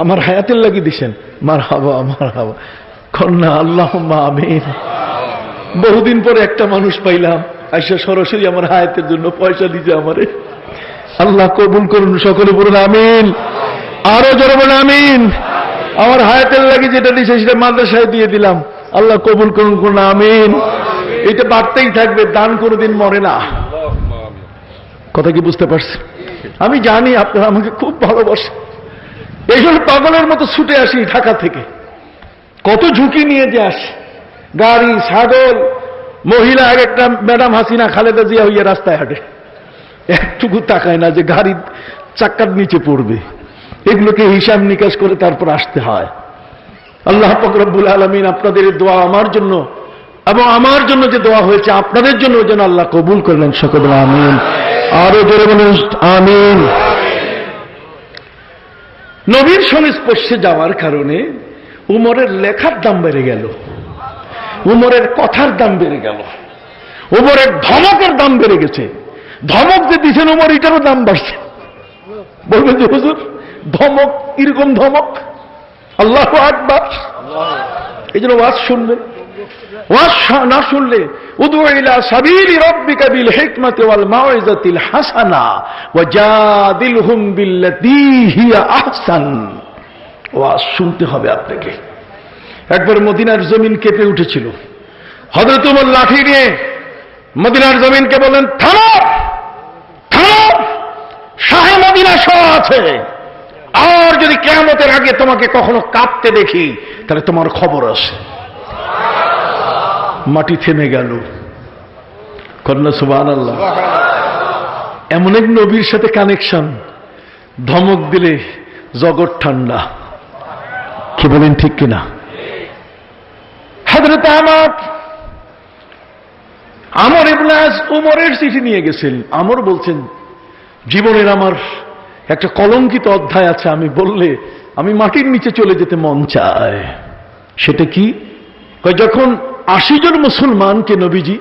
আমার হায়াতের লাগি দিছেন। মারহাবা মারহাবা, কন্যা আল্লাহুম্মা আমিন। বহুদিন পরে একটা মানুষ পাইলাম আইসা সরাসরি আমার হায়াতের জন্য পয়সা দিতে আমারে। আল্লাহ কবুল করুন, সকলে বলুন আমিন, আরো জোরে বলুন আমিন। আমার হায়াতের লাগি যেটা দিছে সেটা মাদ্রাসায় দিয়ে দিলাম, আল্লাহ কবুল করুন, করুন আমিন। এটা বাড়তেই থাকবে, দান কোনোদিন মরে না। কথা কি বুঝতে পারছি? আমি জানি আপনারা আমাকে খুব ভালোবাসেন, এই জন্য পাগলের মতো ছুটে আসি ঢাকা থেকে, কত ঝুঁকি নিয়ে যে আসি, গাড়ি, ছাগল, মহিলা। একটা ম্যাডাম হাসিনা খালেদা জিয়া হইয়া রাস্তায় হাঁটে, একটুকু তাকায় না যে গাড়ির চাক্কার নিচে পড়বে। এগুলোকে হিসাব নিকাশ করে তারপর আসতে হয়। আল্লাহ পাক রব্বুল আলামিন আপনাদের দোয়া আমার জন্য এবং আমার জন্য যে দোয়া হয়েছে আপনাদের জন্য যেন আল্লাহ কবুল করলেন, সকলে আমিন, আরো জোরে বলুন আমিন। নবীর সংস্পর্শে যাওয়ার কারণে উমরের লেখার দাম বেড়ে গেল, উমরের কথার দাম বেড়ে গেল, উমরের ধমকের দাম বেড়ে গেছে। ধমক যে দিচ্ছেন উমর, এটারও দাম বাড়ছে। বলবেন যে হুজুর ধমক, এরকম ধমক? আল্লাহু আকবার। এই জন্য ওয়াজ শুনবেন, ওয়াজ না শুনলে উদউ ইলা সাবিলি রাব্বিকা বিল হিকমাতি ওয়াল মাউইজাতিল হাসানা ওয়াজাদিলহুম বিল্লাতী হিয়া আহসান। ওয়াজ শুনতে হবে আপনাকে। একবার মদিনার জমিন কেঁপে উঠেছিল, হযরত ওমর লাঠি নিয়ে মদিনার জমিনকে বললেন, থামো থামো, শাহে মদিনা সহ আছে, আর যদি কিয়ামতের আগে তোমাকে কখনো কাঁপতে দেখি তাহলে তোমার খবর আছে। মাটি থেমে গেল, কন্যা সুবহানাল্লাহ। এমন এক নবীর সাথে কানেকশন, ধমক দিলে জগৎ ঠান্ডা। কি বলেন ঠিক কিনা? হযরত আমর ইবনে আস উমরের চিঠি নিয়ে গেছেন। আমর বলছেন, জীবনের আমার একটা কলঙ্কিত অধ্যায় আছে, আমি বললে আমি মাটির নিচে চলে যেতে মন চায়। সেটা কি? যখন ৮০ জন মুসলমানকে নবীজি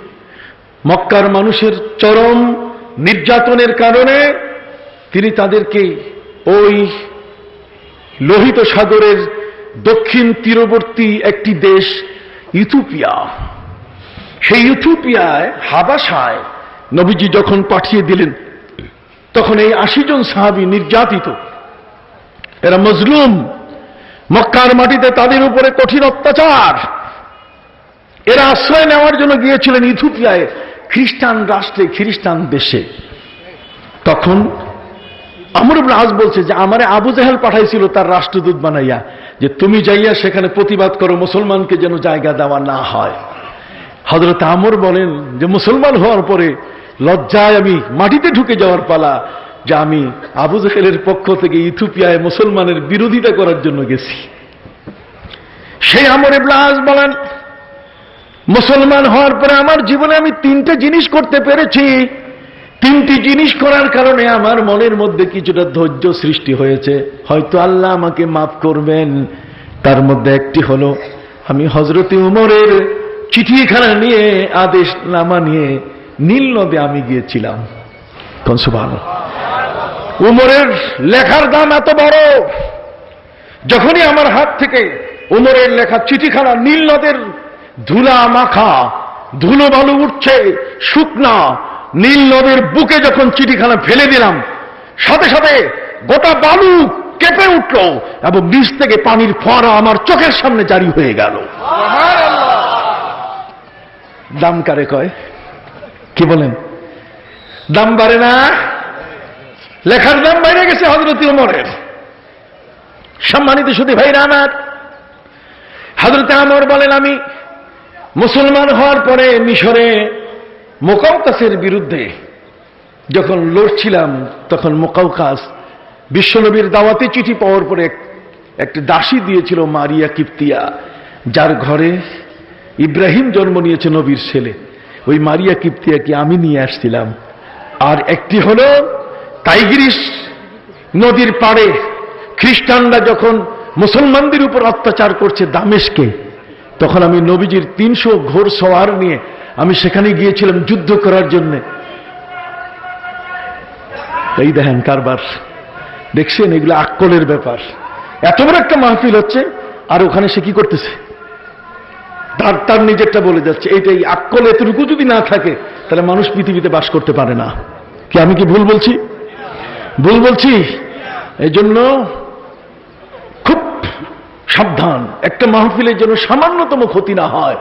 মক্কার মানুষের চরম নির্যাতনের কারণে তিনি তাদেরকে ওই লোহিত সাগরের দক্ষিণ তীরবর্তী একটি দেশ ইথিওপিয়া, সেই ইথিওপিয়ায় হাবাসায় নবীজি যখন পাঠিয়ে দিলেন, তখন এই ৮০ জন সাহাবী নির্যাতিত, এরা মজলুম, মক্কার মাটিতে তাদের উপরে কঠিন অত্যাচার। এরা আশ্রয় নেওয়ার জন্য গিয়েছিলেন ইথিওপিয়ায়, খ্রিস্টান রাষ্ট্রে, খ্রিস্টান দেশে। তখন আমর ইবনে আস বলছে যে আমারে আবু জাহেল পাঠাইছিল তার রাষ্ট্রদূত বানাইয়া, যে তুমি যাইয়া সেখানে প্রতিবাদ করো, মুসলমানকে যেন জায়গা দেওয়া না হয়। হযরত আমর বলেন যে মুসলমান হওয়ার পরে লজ্জায় আমি মাটিতে ঢুকে যাওয়ার পালা, যে আমি আবু জাহেলের পক্ষ থেকে ইথিওপিয়ায় মুসলমানের বিরোধিতা করার জন্য গেছি। সেই আমর ইবনে আস বলেন, মুসলমান হওয়ার পরে আমার জীবনে আমি ৩টে জিনিস করতে পেরেছি। ৩টি জিনিস করার কারণে আমার মনের মধ্যে কিছুটা ধৈর্য সৃষ্টি হয়েছে, হয়তো আল্লাহ আমাকে মাফ করবেন। তার মধ্যে একটি হলো, আমি হযরত উমরের চিঠিখানা নিয়ে, আদেশ নামা নিয়ে নীল নদে আমি গিয়েছিলাম। কোন সুবহানাল্লাহ। উমরের লেখার দাম এত বড়, যখনই আমার হাত থেকে উমরের লেখা চিঠিখানা নীল নদের ধুলা মাখা, ধুলো বালু উঠছে, শুকনা নীল নদের বুকে যখন চিঠিখানা ফেলে দিলাম, সাথে সাথে গোটা বালু কেঁপে উঠল এবং নিচ থেকে পানির ফোয়ারা আমার চোখের সামনে জারি হয়ে গেল। দাম কারে কয়? কি বলেন? দাম বাড়ে না? লেখার দাম বাইরে গেছে হযরত ওমরের। সম্মানিত সুধী ভাইরা আমার, হযরত ওমর বলেন, আমি মুসলমান হওয়ার পরে মিশরে মুকাওকাসের বিরুদ্ধে যখন লড়ছিলাম, তখন মুকাওকাস বিশ্বনবীর দাওয়াতি চিঠি পাওয়ার পরে একটা দাসী দিয়েছিল, মারিয়া কিপ্তিয়া, যার ঘরে ইব্রাহিম জন্ম নিয়েছে, নবীর ছেলে। ওই মারিয়া কিপ্তিয়াকে আমি নিয়ে আসছিলাম। আর একটি হলো টাইগ্রিস নদীর পাড়ে খ্রিস্টানরা যখন মুসলমানদের উপর অত্যাচার করছে দামেস্কে, তখন আমি নবীজির 300 ঘোড় সওয়ার নিয়ে আমি সেখানে গিয়েছিলাম যুদ্ধ করার জন্য। এই দেখেন কারবার, দেখছেন? এগুলো আক্কলের ব্যাপার। এত বড় একটা মাহফিল হচ্ছে, আর ওখানে সে কি করতেছে? তার নিজেরটা বলে যাচ্ছে। এইটাই আক্কল এতটুকু যদি না থাকে, তাহলে মানুষ পৃথিবীতে বাস করতে পারে না। কি আমি কি ভুল বলছি? ভুল বলছি? এই জন্য খুব সাবধান, একটা মাহফিলের জন্য সামান্যতম ক্ষতি না হয়।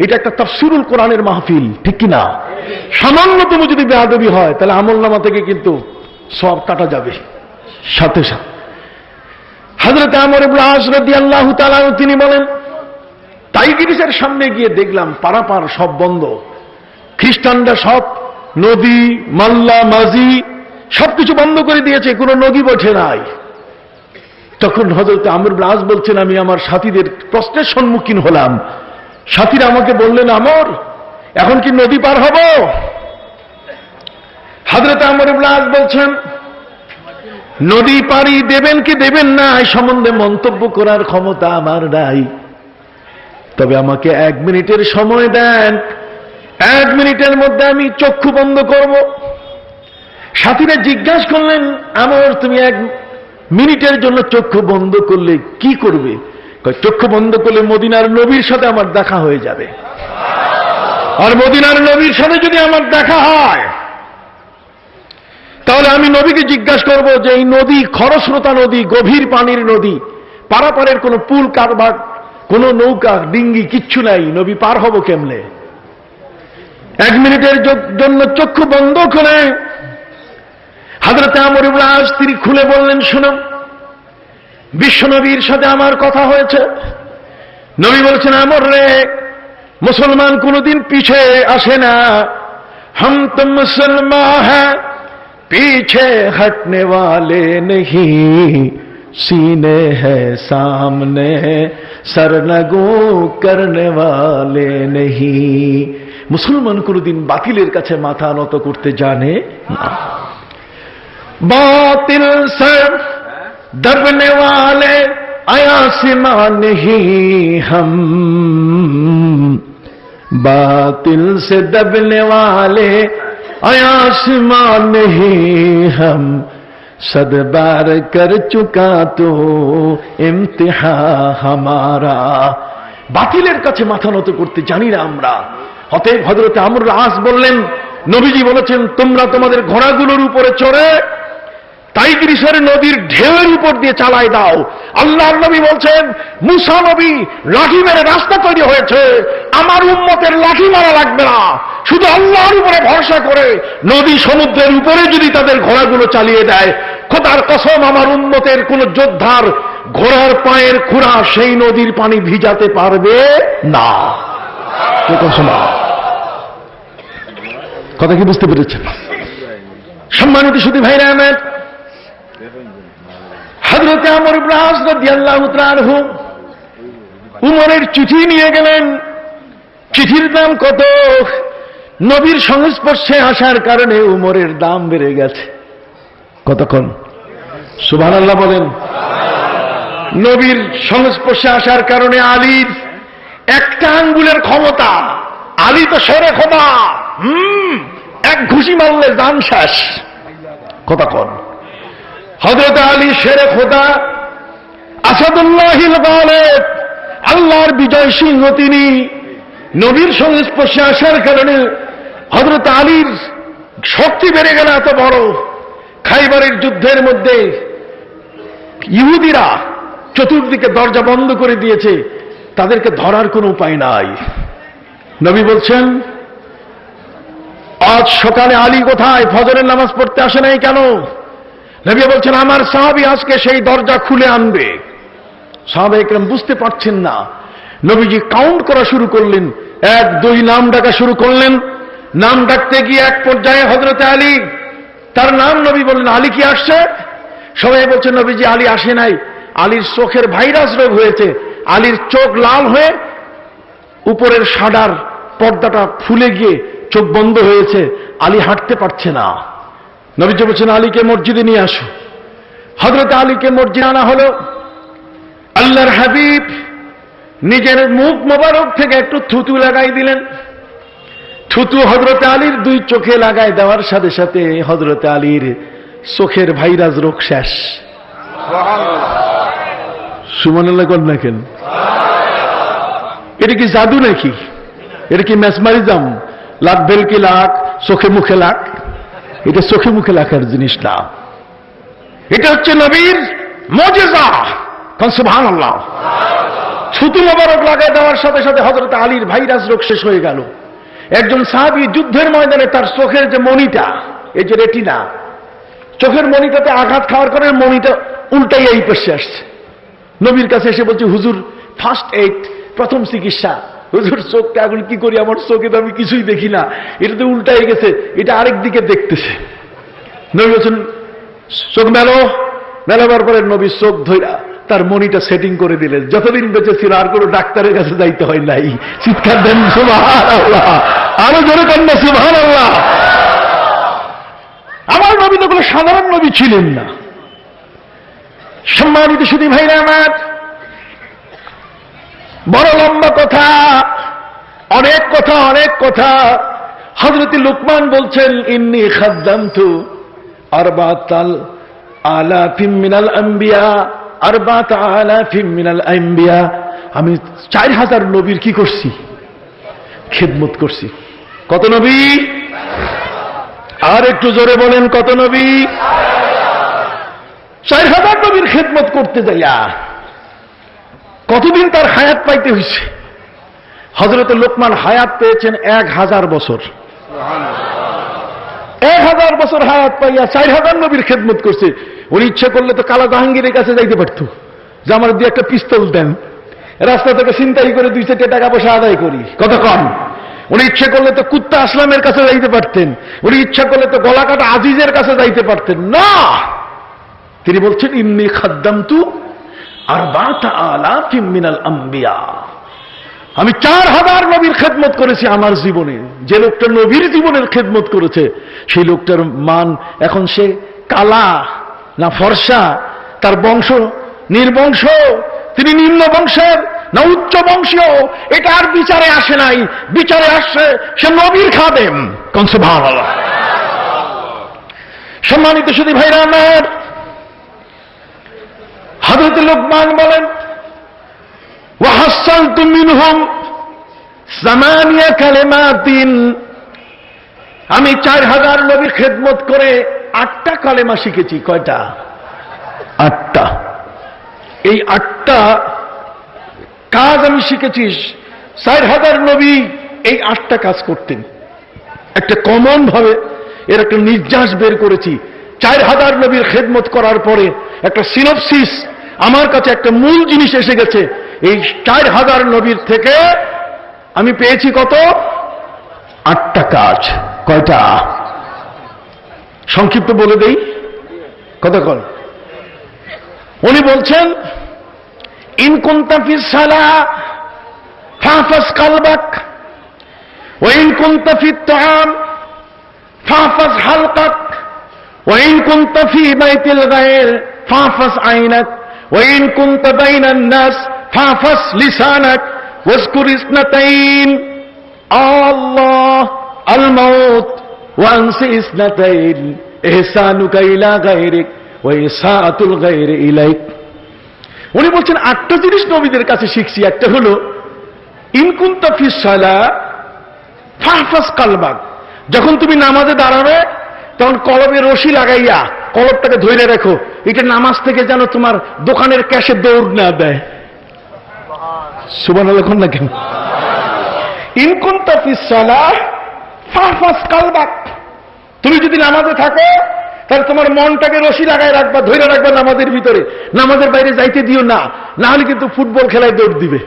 এটা একটা তাফসীরুল কোরআনের মাহফিল, ঠিক কিনা? সামান্যতম যদি বেয়াদবি হয়, তাহলে আমলনামা থেকে কিন্তু সব কাটা যাবে সাথে সাথে। হযরত আমর ইবনে আস রাদিয়াল্লাহু তাআলা তিনি বলেন, টাইগ্রিসের সামনে গিয়ে দেখলাম পারাপার সব বন্ধ, খ্রিস্টানরা সব নদী, মাল্লা, মাঝি সবকিছু বন্ধ করে দিয়েছে, কোনো নদী বঠে নাই। তখন হযরত আমর ইবনে আস বলছেন, আমি আমার সাথীদের প্রশ্নের সম্মুখীন হলাম। সাথীরা আমাকে বললেন, আমর, এখন কি নদী পার হব? হযরত আমর ইবনে আস বলছেন, নদী পাড়ি দেবেন কি দেবেন না এই সম্বন্ধে মন্তব্য করার ক্ষমতা আমার নাই, তবে আমাকে 1 মিনিটের সময় দেন। 1 মিনিটের মধ্যে আমি চক্ষু বন্ধ করব। সাথীরা জিজ্ঞাসা করলেন, আমর, তুমি 1 মিনিটের জন্য চক্ষু বন্ধ করলে কি করবে? চক্ষু বন্ধ করলে মদিনার নবীর সাথে আমার দেখা হয়ে যাবে। আর মদিনার নবীর সাথে যদি আমার দেখা হয়, তাহলে আমি নবীকে জিজ্ঞাসা করব যে এই নদী খরস্রোতা নদী, গভীর পানির নদী, পারাপারের কোনো পুল কারবার, কোন নৌকা ডিঙ্গি কিচ্ছু নাই, নবী পার হব কেমনে? 1 মিনিটের জন্য চক্ষু বন্ধ করে হযরত আমর ইবনে আস তিনি খুলে বললেন, শুনুন, বিশ্বনবীর সাথে আমার কথা হয়েছে। নবী বলছেন, আমর রে, মুসলমান কোনদিন পিছে আসে না, हम तो मुसलमान हैं, पीछे हटने वाले नहीं, सीने है सामने, सरनगू करने वाले नहीं। মুসলমান কোনদিন বাতিলের কাছে মাথা নত করতে জানে না। বাতিল সে दबने वाले आसमां नहीं हम, बातिल से दबने वाले आसमां नहीं हम, सद बार कर चुका तो इम्तिहा हमारा। বাতিলের কাছে মাথা নত করতে জানি না আমরা। অতএব হযরত আমর ইবনে আস বললেন, নবীজি বলেছেন, তোমরা তোমাদের ঘোড়াগুলোর উপরে চড়ে টাইগ্রিসের নদীর ঢেউয়ের উপর দিয়ে চালায় দাও। আল্লাহর নবী বলছেন, মুসা নবী লাঠি মেরে রাস্তা তৈরি হয়েছে, আমার উম্মতের লাঠি মারা লাগবে না, শুধু আল্লাহর উপরে ভরসা করে নদী সমুদ্রের উপরে যদি তাদের ঘোড়াগুলো চালিয়ে দেয়, খোদার কসম আমার উম্মতের কোন যোদ্ধার ঘোড়ার পায়ের খুরা সেই নদীর পানি ভিজাতে পারবে না। কথা কি বুঝতে পেরেছেন? সম্মানিত সুধী ভাইরা আমার, হযরত আমর ইবনে আস রাদিয়াল্লাহু তাআলা আনহু উমরের চিঠি নিয়ে গেলেন। চিঠির দাম কত? নবীর সংস্পর্শে আসার কারণে উমরের দাম বেড়ে গেছে। কতক্ষণ? সুবহানাল্লাহ বলেন। নবীর সংস্পর্শে আসার কারণে আলীর একটা আঙ্গুলের ক্ষমতা, আলী তো শেরে খোদা, ঘুষি মারলে জান শেষ। কথা কন। হযরত আলী শেরে খোদা, আসাদুল্লাহিল গালিব, আল্লাহর বিজয় সিংহ তিনি। নবীর সংস্পর্শে আসার কারণে হযরত আলীর শক্তি বেড়ে গেল এত বড়। খাইবারের যুদ্ধের মধ্যে ইহুদিরা চতুর্দিকে দরজা বন্ধ করে দিয়েছে, তাদেরকে ধরার কোনো উপায় নাই। নবী বলছেন, আজ সকালে আলী কোথায়? ফজরের নামাজ পড়তে আসে নাই কেন? নবী বলছেন, আমার সাহাবী আজকে সেই দরজা খুলে আনবে। সাহাবায়ে কেরাম বুঝতে পারছেন না। নবীজি কাউন্ট করা শুরু করলেন, 1 2 নাম ডাকা শুরু করলেন। নাম ডাকতে গিয়ে এক পর্যায়ে হযরত আলী, তার নাম নবী বললেন, আলী কি আসছে? সবাই বলছে, নবীজি আলী আসে নাই, আলীর চোখের ভাইরাস রোগ হয়েছে, আলীর চোখ লাল হয়ে উপরের সাদার পর্দাটা ফুলে গিয়ে চোখ বন্ধ হয়েছে, আলী হাঁটতে পারছে না। নবীজি বলছেন, আলীকে মসজিদে নিয়ে আসো। হযরত আলীকে মসজিদে আনা হলো। আল্লাহর হাবিব নিজের মুখ মোবারক থেকে একটু থুতু লাগাই দিলেন। থুতু হযরত আলীর 2 চোখে লাগাই দেওয়ার সাথে সাথে হযরত আলীর চোখের ভাইরাস রোগ শেষ। সুবহানাল্লাহ কোন না কেন? এটা কি জাদু নাকি? এটা কি মেসমারিজম? লাখ বেলকি লাখ, চোখে মুখে লাখ? এটা চোখে মুখে লাখের জিনিস না, এটা হচ্ছে নবীর মুজিজা। সুবহানাল্লাহ। থুতু মোবারক লাগাই দেওয়ার সাথে সাথে হযরত আলীর ভাইরাস রোগ শেষ হয়ে গেল। একজন সাহাবী যুদ্ধের ময়দানে তার চোখের যে মণিটা, এই যে রেটিনা, চোখের মণিটাতে আঘাত খাওয়ার কারণে মণিটা উল্টাই এই পাশে আসছে। নবীর কাছে এসে বলছে, হুজুর ফার্স্ট এইড, প্রথম চিকিৎসা। হুজুর চোখটা এখন কি করি, আমার চোখে তো আমি কিছুই দেখি না, এটা তো উল্টাই গেছে, এটা আরেক দিকে দেখতেছে। নবী বলছেন, চোখ মেলো। মেলাবার পরে নবী চোখ ধইরা তার মনিটা সেটিং করে দিলেন। যতদিন বেঁচে ছিল আর কোনো ডাক্তারের কাছে যাইতে হয় নাই। চিৎকার দেন সুবহানাল্লাহ, আরো জোরে দেন না সুবহানাল্লাহ। আমার নবী তো কোনো সাধারণ নবী ছিলেন না। সম্মানিত সুধী ভাইরা আমার, বড় লম্বা কথা, অনেক কথা অনেক কথা। হযরত লুকমান বলছেন, ইন্নী খাদ্দামতু আরবাতাল আলাফিম মিনাল আম্বিয়া, আরবাত আলাফিম মিনাল আম্বিয়া, আমি 4000 নবীর কি করছি? খেদমত করছি। কত নবী? আর একটু জোরে বলেন, কত নবী? 4000 নবীর খেদমত করতে যাইয়া কতদিন তার হায়াত পাইতে হয়েছে? হযরত লোকমান হায়াত পেয়েছেন 1000 বছর। 1000 বছর হায়াত পাইয়া 4000 নবীর খেদমত করছে। উনি ইচ্ছা করলে তো কালা জাহাঙ্গীরের কাছে যাইতে পারত, যে আমার দিয়ে একটা পিস্তল দেন, রাস্তা থেকে ছিনতাই করে 2-4 টাকা পয়সা আদায় করি। কত কম? উনি ইচ্ছা করলে তো কুত্তা আসলামের কাছে যাইতে পারতেন, উনি ইচ্ছা করলে তো গলা কাটা আজিজের কাছে যাইতে পারতেন না। তিনি বলছেন, ইন্নী খাদ্দামতু আরবাতা আলাফিম মিনাল আম্বিয়া, আমি 4000 নবীর খেদমত করেছি আমার জীবনে। যে লোকটা নবীর জীবনের খেদমত করেছে, সেই লোকটার মান এখন সে কালা না ফর্সা, তার বংশ নির্বংশ, তিনি নিম্ন বংশের না উচ্চ বংশীয়, এটা আর বিচারে আসে নাই। বিচারে আসছে সে নবীর খাদেম। কোন সুবহানাল্লাহ। সম্মানিত সুধী ভাইরা আমার, হযরত লুকমান বলেন, ওয়াহাসসালতু মিনহুম সামানিয়া কালিমাতিন, আমি 4000 নবীর খেদমত করে 8টা কালেমা শিখেছি। কয়টা? 8টা। এই 8টা কাজ আমি শিখেছি। 4000 নবী এই 8টা কাজ করতেন। একটা কমন ভাবে এর একটা নির্যাস বের করেছি। 4000 নবীর খেদমত করার পরে একটা সিনপসিস আমার কাছে, একটা মূল জিনিস এসে গেছে। এই 4000 নবীর থেকে আমি পেয়েছি কত? 8টা কাজ। কয়টা? সংক্ষিপ্ত বলে দেই, কতক্ষণ? উনি বলছেন, ইন কুনতা ফিস সালাহ ফাহফাজ কলবাক, ওয়া ইন কুনতা ফিত তাআম ফাহফাজ হালকাক, ওয়া ইন কুনতা ফি বাইতিল গায়র ফাহফাজ আইনাক, ওয়া ইন কুনতা বাইনান নাস ফাহফাজ লিসানাক, ওয়াজকুর ইসনাতাইন, আল্লাহ, আল মাউত, ওয়ানসি ইসনাতাইন ইহসানুকা ইলা গায়রিক ওয়া ইসাআতুল গায়রি ইলাইক। উনি বলছেন 8টা জিনিস নবীদের কাছে শিখছি। একটা হলো ইন কুনতা ফিস সালাহ ফাহফাজ কালবাক, যখন তুমি নামাজে দাঁড়াবে তখন কলবে রশি লাগাইয়া কলবটাকে ধরে রাখো, এটা নামাজ থেকে যেন তোমার দোকানের ক্যাশে দৌড় না দেয়। সুবহানাল্লাহ কোন না কেন? ইন কুনতা ফিস সালাহ ফাহফাজ কালবাক, তুমি যদি নামাজে থাকো তাহলে তোমার মনটাকে রশি লাগায় রাখবা, ধরে রাখবা নামাজের ভিতরে, নামাজের বাইরে যাইতে দিও না, না হলে কিন্তু ফুটবল খেলায় দৌড় দিবে,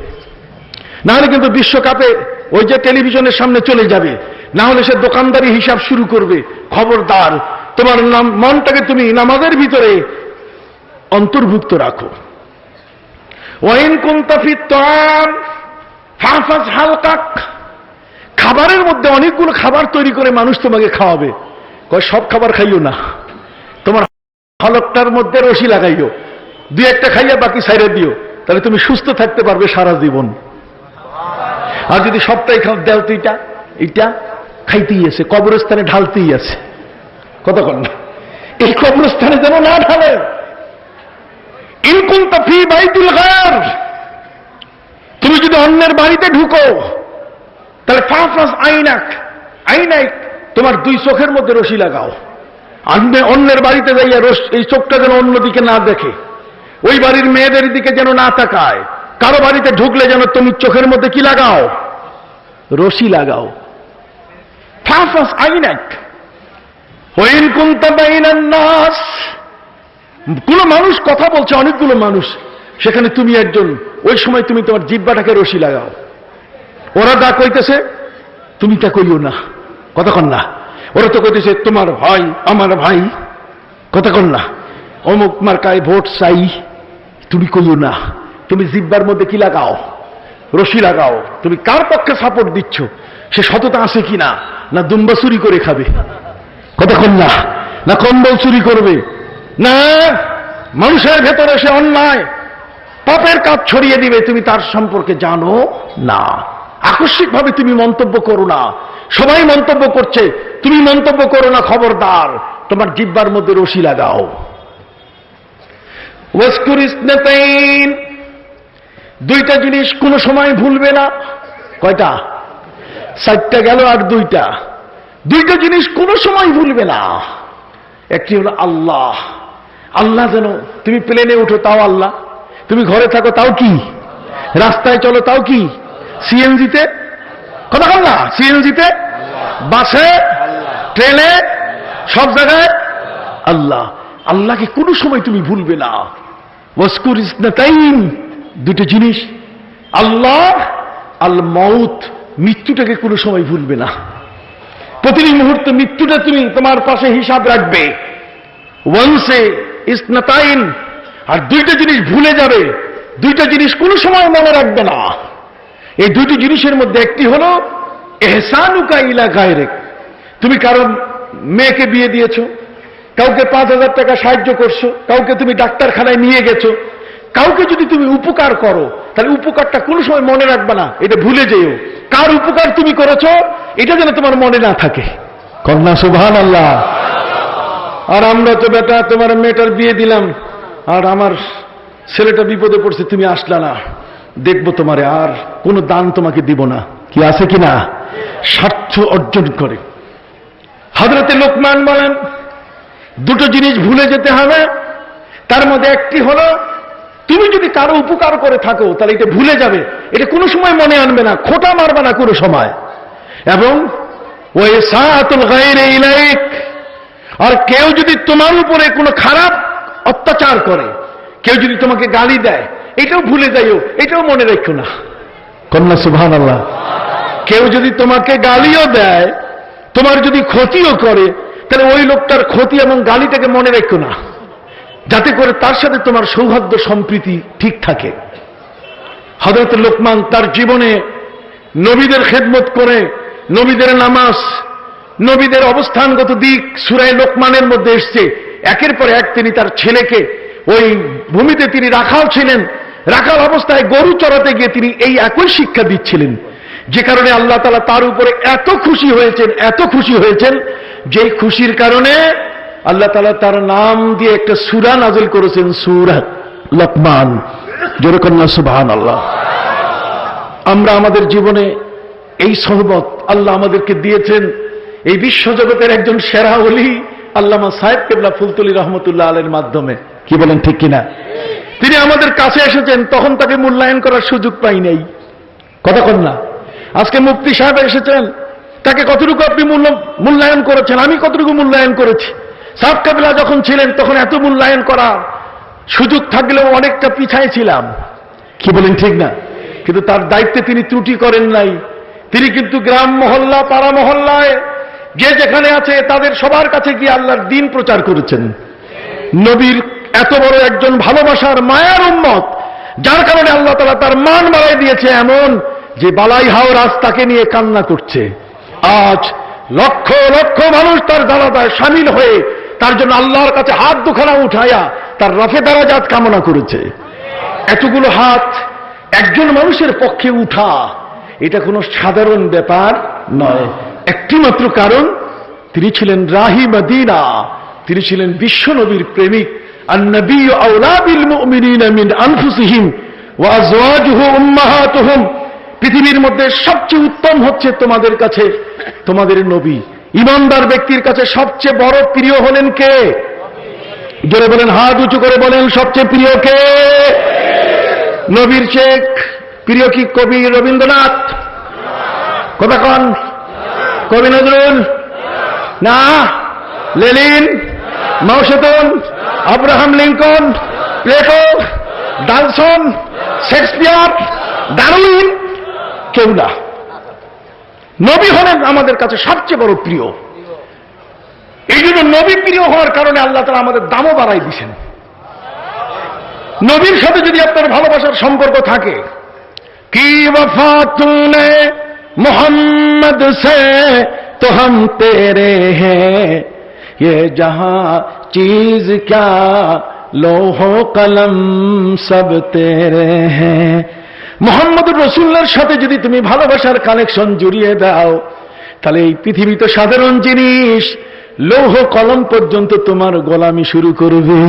না হলে কিন্তু বিশ্বকাপে ওই যে টেলিভিশনের সামনে চলে যাবে, না হলে সে দোকানদারি হিসাব শুরু করবে। খবরদার, তোমার মনটাকে তুমি নামাজের ভিতরে অন্তর্ভুক্ত রাখো। ওয়াইন কুনতা ফিত তাআম ফাহফাজ হালকাক, খাবারের মধ্যে অনেকগুলো খাবার তৈরি করে মানুষ তোমাকে খাওয়াবে, কয় সব খাবার খাইও না, তোমার হলকটার মধ্যে রশি লাগাইও, 2-1টা খাইয়া বাকি ছাইড়া দিও, তাহলে তুমি সুস্থ থাকতে পারবে সারা জীবন। আর যদি সবটাই খাও দেও তো এটা খাইতেই আছে, কবরস্থানে ঢালতেই আছে, কতক্ষণ না, এই কবরস্থানে যেন না ঢালে। ইন কুনতা ফি বাইতিল গায়র, তুমি যদি অন্যের বাড়িতে ঢুকো তাহলে ফাহফাজ আইনাক আইনাক, তোমার 2 চোখের মধ্যে রশি লাগাও, অন্যের বাড়িতে যাইয়া এই চোখটা যেন অন্যদিকে না দেখে, ওই বাড়ির মেয়েদের দিকে যেন না তাকায়, কারো বাড়িতে ঢুকলে যেন তুমি চোখের মধ্যে কি লাগাও, রশি লাগাও। ফাহফাজ আইনাক ওয়াইন কুনতা বাইনান নাস, কোন মানুষ কথা বলছে, অনেকগুলো মানুষ, সেখানে তুমি একজন, ওই সময় তুমি তোমার জিহ্বাটাকে রশি লাগাও, ওরা যা কইতেছে তুমি তা কইও না, কতক্ষণ না, ওরা তো কইতেছে তোমার ভাই আমার ভাই, কতক্ষণ না, অমুক মার্কায় ভোট চাই, তুমি কইও না, তুমি জিহ্বার মধ্যে কি লাগাও, রশি লাগাও। তুমি কার পক্ষে সাপোর্ট দিচ্ছ, সে সততা আছে কিনা, না দুম্বা চুরি করে খাবে, কতক্ষণ না, না কম্বল চুরি করবে, না মানুষের ভেতরে সে অন্যায় পাপের কাজ ছড়িয়ে দিবে, তুমি তার সম্পর্কে জানো না, আকস্মিকভাবে তুমি মন্তব্য করো না, সবাই মন্তব্য করছে তুমি মন্তব্য করো না, খবরদার, তোমার জিহ্বার মধ্যে রশি লাগাও। ওয়াজকুর ইসনাতাইন, 2টা জিনিস কোনো সময় ভুলবে না। কয়টা? 4টা গেল আর 2টা জিনিস কোনো সময় ভুলবে না। একটি হলো আল্লাহ, আল্লাহ যেন, তুমি প্লেনে উঠো তাও আল্লাহ, তুমি ঘরে থাকো তাও কি, রাস্তায় চলো তাও কি, সিএনজিতে, কথা বল না, সিএনজিতে, বাসে, ট্রেনে, সব জায়গায় আল্লাহ, আল্লাহকে কোনো সময় তুমি ভুলবে না। ওয়াজকুর ইসনাতাইন, 2টা জিনিস, আল্লাহ আল মাউত, মৃত্যুটাকে কোনো সময় ভুলবে না, প্রতিটি মুহূর্তে মৃত্যুটা তুমি তোমার পাশে হিসাব রাখবে। ওয়ানসে ইসনাতাইন, আর 2টা জিনিস ভুলে যাবে, 2টা জিনিস কোনো সময় মনে রাখবে না। এই 2টি জিনিসের মধ্যে একটি হলো ইহসানুকা ইলা গায়রিক, তুমি কারণ মেয়েকে বিয়ে দিয়েছো, কাউকে 5,000 টাকা সাহায্য করছো, কাউকে তুমি ডাক্তারখানায় নিয়ে গেছো, কাউকে যদি তুমি উপকার করো তাহলে উপকারটা কোনো সময় মনে রাখবে না, এটা ভুলে যেও, কার উপকার তুমি করেছো এটা যেন তোমার মনে না থাকে। কন্যা সুবহানাল্লাহ। আর আমরা তো বেটা তোমার মেয়েটার বিয়ে দিলাম, আর আমার ছেলেটা বিপদে পড়ছে, তুমি আসলা না, দেখবো তোমারে, আর কোনো দান তোমাকে দিব না, কি আছে কিনা, স্বার্থ অর্জন করে। হযরতে লোকমান বলেন 2টো জিনিস ভুলে যেতে হবে, তার মধ্যে একটি হলো তুমি যদি কারো উপকার করে থাকো তাহলে এটা ভুলে যাবে, এটা কোনো সময় মনে আনবে না, খোঁটা মারবে না কোনো সময়। এবং ওয়া ইসাআতুল গায়রি ইলাইক, আর কেউ যদি তোমার উপরে কোনো খারাপ অত্যাচার করে, কেউ যদি তোমাকে গালি দেয়, এটাও ভুলে যাইও, এটাও মনে রেখো না। কন্যা সুবহানাল্লাহ। কেউ যদি তোমাকে গালিও দেয়, তোমার যদি ক্ষতিও করে, তাহলে ওই লোকটার ক্ষতি এবং গালিটাকে মনে রেখো না, যাতে করে তার সাথে তোমার সৌহার্দ্য সম্প্রীতি ঠিক থাকে। হযরত লোকমান তার জীবনে নবীদের খেদমত করে, নবীদের নামাজ, নবীদের অবস্থানগত দিক সূরা লোকমানের মধ্যে এসছে, একের পর এক তিনি তার ছেলেকে, ওই ভূমিতে তিনি রাখাল ছিলেন, রাখাল অবস্থায় গরু চড়াতে গিয়ে তিনি এই একই শিক্ষা দিচ্ছিলেন, যে কারণে আল্লাহ তাআলা তার উপরে এত খুশি হয়েছেন যেই খুশির কারণে আল্লাহ তাআলা তার নাম দিয়ে একটা সূরা নাযিল করেছেন, সূরা লোকমান। জোরে কন্যা সুবহানাল্লাহ। আমরা আমাদের জীবনে এই সোহবত আল্লাহ আমাদেরকে দিয়েছেন এই বিশ্বজগতের একজন সেরা ওলি আল্লামা সাহেব কেবলা ফুলতলি রহমতুল্লাহ আলাইহির মাধ্যমে। কি বলেন, ঠিক কিনা? তিনি আমাদের কাছে এসেছেন, তখন তাকে মূল্যায়ন করার সুযোগ পাই নাই। কথা কন না? আজকে মুফতি সাহেব এসেছেন, তাকে কতটুকু আপনি মূল্যায়ন করেছেন? আমি কতটুকু মূল্যায়ন করেছি? সাহেব কেবলা যখন ছিলেন তখন এত মূল্যায়ন করার সুযোগ থাকলেও অনেকটা পিছায় ছিলাম। কি বলেন, ঠিক না? কিন্তু তার দায়িত্বে তিনি ত্রুটি করেন নাই। তিনি কিন্তু গ্রাম মহল্লা, পাড়া মহল্লায় যে যেখানে আছে তাদের সবার কাছে গিয়ে আল্লাহর দ্বীন প্রচার করেছেন। নবীর এত বড় একজন ভালোবাসার মায়ার উম্মত, যার কারণে আল্লাহ তাআলা তার মান বাড়ায় দিয়েছে এমন যে বালাই হাওরাজ তাকে নিয়ে কান্না করছে। আজ লক্ষ লক্ষ মানুষ তার জানাজায় শামিল হয়ে তার জন্য আল্লাহর কাছে হাত দুখানা উঠায়া তার রফে দারাজাত কামনা করেছে। এতগুলো হাত একজন মানুষের পক্ষে উঠা এটা কোনো সাধারণ ব্যাপার নয়। একটি মাত্র কারণ, তিনি ছিলেন রাহি মদিনা, তিনি ছিলেন বিশ্ব নবীর প্রেমিক। আন-নবিয়্যু আওলা বিল মুমিনিনা মিন আনফুসিহিম ওয়া আজওয়াজুহু উম্মাহাতুহুম। পৃথিবীর মধ্যে সবচেয়ে উত্তম হচ্ছে তোমাদের কাছে তোমাদের নবী। ইমানদার ব্যক্তির কাছে সবচেয়ে বড় প্রিয় হলেন কে? জোরে বলেন, হাত উঁচু করে বলেন, সবচেয়ে প্রিয় কে? নবীর চেয়ে প্রিয় কি কবি রবীন্দ্রনাথ? কথা কন। কবি নজরুল? না। Lenin, Mao Tsetung, Abraham Lincoln, Plato, ডালসন, শেক্সপিয়ার, ডারউইন? কেউ না। নবী হলেন আমাদের কাছে সবচেয়ে বড় প্রিয়। এই জন্য নবী প্রিয় হওয়ার কারণে আল্লাহ তাআলা আমাদের দামও বাড়াই দিয়েছেন। নবীর সাথে যদি আপনার ভালোবাসার সম্পর্ক থাকে, কি ওয়াফা তুনে মোহাম্মদ সে তো হাম তেরে হ্যাঁ, ये जहां चीज क्या लोहो कलम सब तेरे हैं। মুহাম্মদুর রাসূলুল্লাহর সাথে যদি তুমি ভালোবাসার কানেকশন জড়িয়ে দাও, তাহলে এই পৃথিবী তো সাধারণ জিনিস, লৌহ কলম পর্যন্ত তোমার গোলামি শুরু করবে।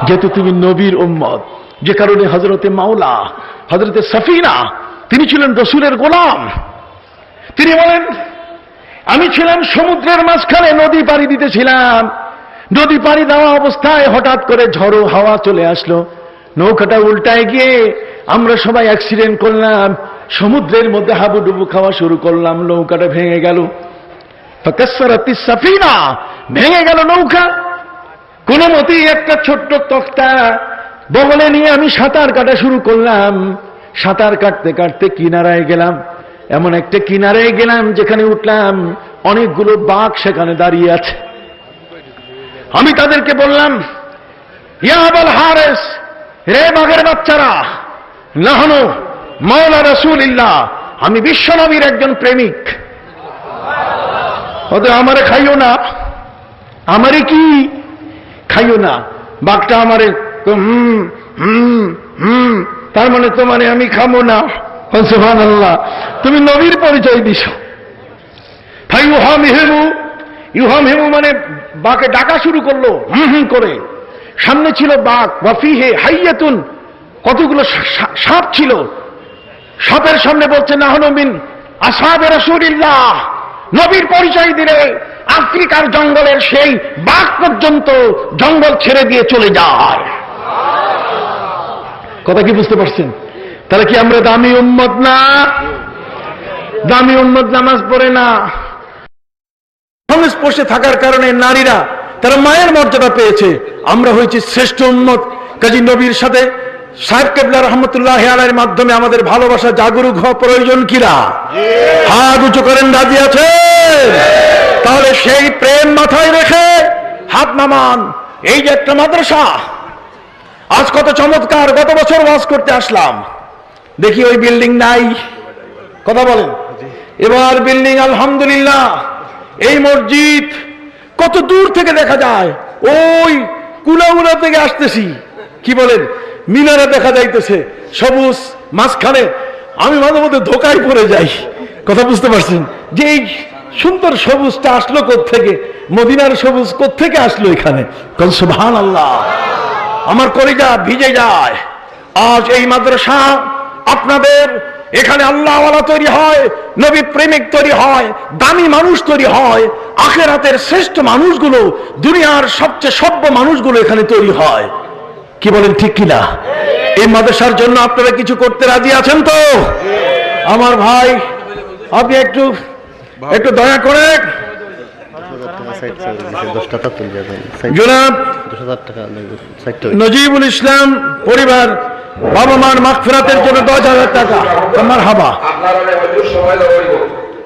যেহেতু তুমি নবীর উম্মত, যে কারণে হযরতে মাওলা, হযরতে সফিনা, তিনি ছিলেন রাসূলের গোলাম। তিনি বলেন, আমি ছিলাম সমুদ্রের মাঝখানে, নদী পাড়ি দিতেছিলাম। নদী পাড়ি দেওয়া অবস্থায় হঠাৎ করে ঝড়ো হাওয়া চলে আসলো, নৌকাটা উল্টায় গিয়ে আমরা সবাই অ্যাক্সিডেন্ট করলাম, সমুদ্রের মধ্যে হাবুডুবু খাওয়া শুরু করলাম, নৌকাটা ভেঙে গেল। ফাকাসসারাতিস সাফিনা, ভেঙে গেল নৌকা। কোন মতেই একটা ছোট্ট তক্তা বগলে নিয়ে আমি সাঁতার কাটা শুরু করলাম। সাঁতার কাটতে কাটতে কিনারায় গেলাম। এমন একটা কিনারায় গেলাম যেখানে উঠলাম, অনেকগুলো বাঘ সেখানে দাঁড়িয়ে আছে। আমি তাদেরকে বললাম, ইয়া আবুল হারিস, রে বাঘের বাচ্চারা, নাহনু মাওলা রাসূলিল্লাহ, আমি বিশ্বনবীর একজন প্রেমিক, ওদের আমারে খাইও না। আমারে কি খাইও না? বাঘটা আমারে তার মানে তোমারে আমি খাবো না। সুবহানাল্লাহ, তুমি নবীর পরিচয় দিছো। ফাইউহামিহু, ইউহামিহু মানে বাঘে ডাকা শুরু করলো করে। সামনে ছিল বাঘ, ওয়াফিহে হাইয়াতুন, কতগুলো সাপ ছিল। সাপের সামনে বলছে, নাহনু মিন আসহাবে রাসূলিল্লাহ। নবীর পরিচয় দিলে আফ্রিকার জঙ্গলের সেই বাঘ পর্যন্ত জঙ্গল ছেড়ে দিয়ে চলে যায়। কথা কি বুঝতে পারছেন? তাহলে কি আমরা দামি উম্মত না? দামি উম্মত নামাজ পড়ে না, সংস্পর্শে থাকার কারণে নারীরা তারা মায়ের মর্যাদা পেয়েছে। আমরা হয়েছি শ্রেষ্ঠ উম্মত। কাজী নবীর সাথে সাহেব কেবলা রহমতুল্লাহ আলাইহির মাধ্যমে আমাদের ভালোবাসা জাগরুক হওয়া প্রয়োজন কিনা? হাত উঁচু করেন, রাজি আছেন? তাহলে সেই প্রেম মাথায় রেখে হাত নামান। এই যে একটা মাদ্রাসা, আজ কত চমৎকার। গত বছর ওয়াজ করতে আসলাম, দেখি ওই বিল্ডিং নাই। কথা বলেন, এবার বিল্ডিং আলহামদুলিল্লাহ। এই মসজিদ কত দূর থেকে দেখা যায়, ওই কুলাউলা থেকে আসতেছি, কি বলেন, মিনারে দেখা যাইতেছে সবুজ মাঝখানে। আমি মাঝে মধ্যে ধোকায় পড়ে যাই। কথা বুঝতে পারছেন যে এই সুন্দর সবুজটা আসলো কোত্থেকে? মদিনার সবুজ কোত্থেকে আসলো এখানে? কারণ সুবহানাল্লাহ, আমার কলিজা ভিজে যায়। আজ এই মাদ্রাসা আপনাদের এখানে আল্লাহওয়ালা তৈরি হয়, নবী প্রেমিক তৈরি হয়, দামি মানুষ তৈরি হয়, আখিরাতের শ্রেষ্ঠ মানুষগুলো, দুনিয়ার সবচেয়ে সভ্য মানুষগুলো এখানে তৈরি হয়। কি বলেন ঠিক কিনা? এই মাদ্রাসার জন্য আপনারা কিছু করতে রাজি আছেন তো? আমার ভাই, আপনি একটু দয়া করে জনাব নজিবুল ইসলাম পরিবার বাবা মার মাগফিরাতের জন্য 10,000 টাকা। আমার হাবা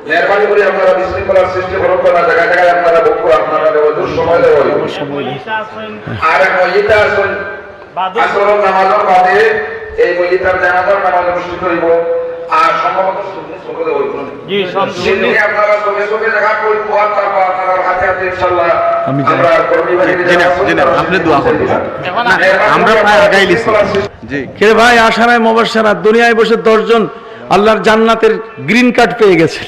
মেহরবানি করে আপনারা বিশৃঙ্খলার সৃষ্টি করুন না, জায়গায় জায়গায় আপনারা বকু আপনারা ওই সময় দেওয়া আর মহিলা আছেন আসরের নামাজের বাদে এই মহিলার জানাজার নামাজ অনুষ্ঠিত হইব। আর সম্ভবত সকলে হইব জি সব আপনারা সবে সবে জায়গা কই পোয়া তারপর আপনারা হাতে হাতে ইনশাআল্লাহ আমরা কর্মী ভাইদের আপনি দোয়া করবেন। আমরা প্রায় আগাইলিছি জি। কে ভাই আশারায় মুবাশশারাত দুনিয়ায় বসে 10 জন আল্লাহর জান্নাতের গ্রিন কার্ড পেয়ে গেছে।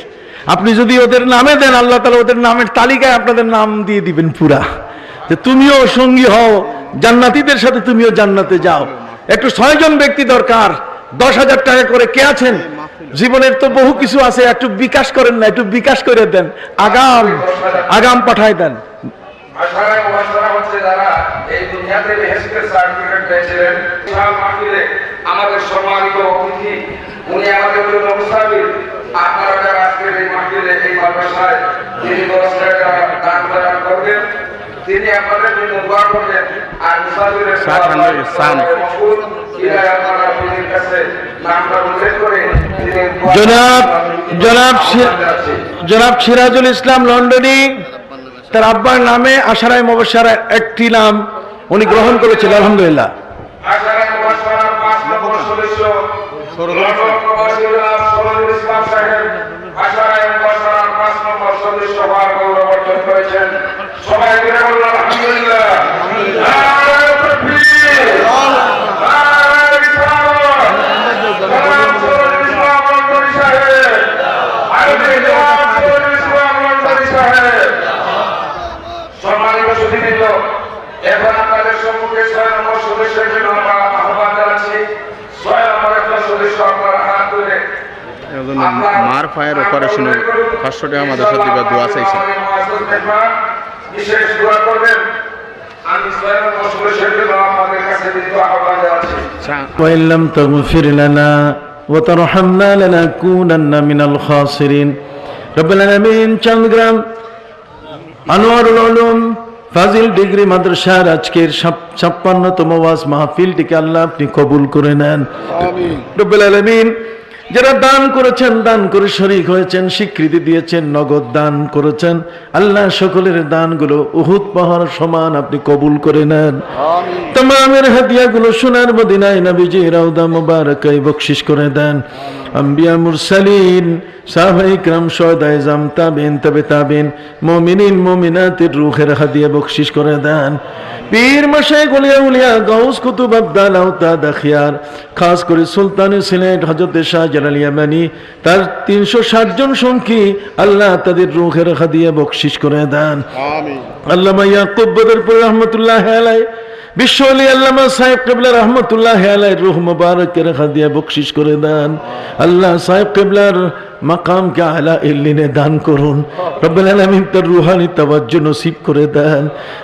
আপনি যদি ওদের নামে দেন, আল্লাহ তাআলা ওদের নামের তালিকায় আপনাদের নাম দিয়ে দিবেন পুরা, যে তুমিও সঙ্গী হও জান্নাতীদের সাথে, তুমিও জান্নাতে যাও। একটু 6 জন ব্যক্তি দরকার, 10,000 টাকা করে। কে আছেন? জীবনের তো বহু কিছু আছে, একটু বিকাশ করেন না, একটু বিকাশ করে দেন, আগাম পাঠায় দেন। আশারায় মুবাশশারা হচ্ছে যারা এই দুনিয়াতে বেহেশতের সার্টিফিকেট পেয়েছিলেন। আমাদের সম্মানিত অতিথি, উনি আমাদের জন্য মুসাফির। আপনারা যারা আজকের এই মাহফিলে এই মাদ্রাসায় যিনি দান প্রদান করবেন, তিনি আপনাদের জন্য দোয়া করবেন। আর মুসাফিরের জনাব সিরাজুল ইসলাম লন্ডনী, তার আব্বার নামে আশারায় মুবাশশারা একটি নাম উনি গ্রহণ করেছেন, আলহামদুলিল্লাহ। আশারায় মুবাশশারা 5 নম্বর সদস্য লন্ডন প্রবাসী সিরাজুল ইসলাম সাহেব আশারায় মুবাশশারা 5 নম্বর সদস্য হওয়ার গৌরব অর্জন করেছেন। সবাই মিলে বলুন আলহামদুলিল্লাহ। নারে তাকবীর, নারে রিসালাত, সিরাজুল ইসলাম লন্ডনী সাহেব, সিরাজুল ইসলাম লন্ডনী সাহেব। সম্মানিত সুধীবৃন্দ, এখন আপনাদের সম্মুখে 6 নম্বর সদস্যের জন্য আমরা আহ্বান জানাচ্ছি। 6 নম্বর একটা সদস্য আপনারা হাত তুলে মার ফায়ার অপারেশনের 500 টাকা আমাদের সাথে দিবা দোয়া চাইছেন, বিশেষ দোয়া করবেন। আমি 6 নম্বর সদস্যের জন্য আপনাদের কাছে দোয়া আহ্বান জানাচ্ছি। ওয়া ইল্লাম তাগফির লানা ওয়া তারহামনা লানাকুনান্না মিনাল খাসিরিন। রব্বুল আলামিন, চন্দ্রগ্রাম আনোয়ারুল উলুম ফাজিল ডিগ্রি মাদ্রাসার আজকের 56তম ওয়াজ মাহফিলটিকে আল্লাহ আপনি কবুল করে নেন। আমিন। রব্বুল আলামিন, যারা দান করেছেন, দান করে শরীক হয়েছেন, স্বীকৃতি দিয়েছেন, নগদ দান করেছেন, আল্লাহ সকলের দানগুলো উহুদ পাহাড় সমান আপনি কবুল করে নেন। আমিন। তামামের হাদিয়াগুলো সোনার মদিনায় নবীজি রওজা মুবারকায় বকশিশ করে দেন। আম্বিয়া মুরসালিন, সাহাবায়ে কিরাম, শুহাদায়ে জাম, তাবিঈন, তাবে তাবিঈন, মুমিনিন মুমিনাতের রূহের হাদিয়া বকশিশ করে দেন। পীর মাশায়েখ ওলিয়া উলিয়া গাউস কুতুব আব্দাল আওতাদ খিয়ার, খাস করে সুলতানে সিলেট হযরত শাহজালাল ইয়ামানি, তার 360 জন সঙ্গী, আল্লাহ তাদের রূহের হাদিয়া বকশিশ করে দেন। আমিন। আল্লামা ইয়াকুব বদরপুর রাহমাতুল্লাহি আলাইহি, বিশ্ব ওলি আল্লামা সাহেব কিবলা রাহমাতুল্লাহি আলাইহির রূহ মুবারকের হাদিয়া বকশিশ করে দেন। আল্লাহ সাহেব কিবলার মাকামকে আলা ইল্লিনে দান করুন। রব্বুল আলামিন তার রুহানি তাওয়াজ্জু নসিব করে দেন।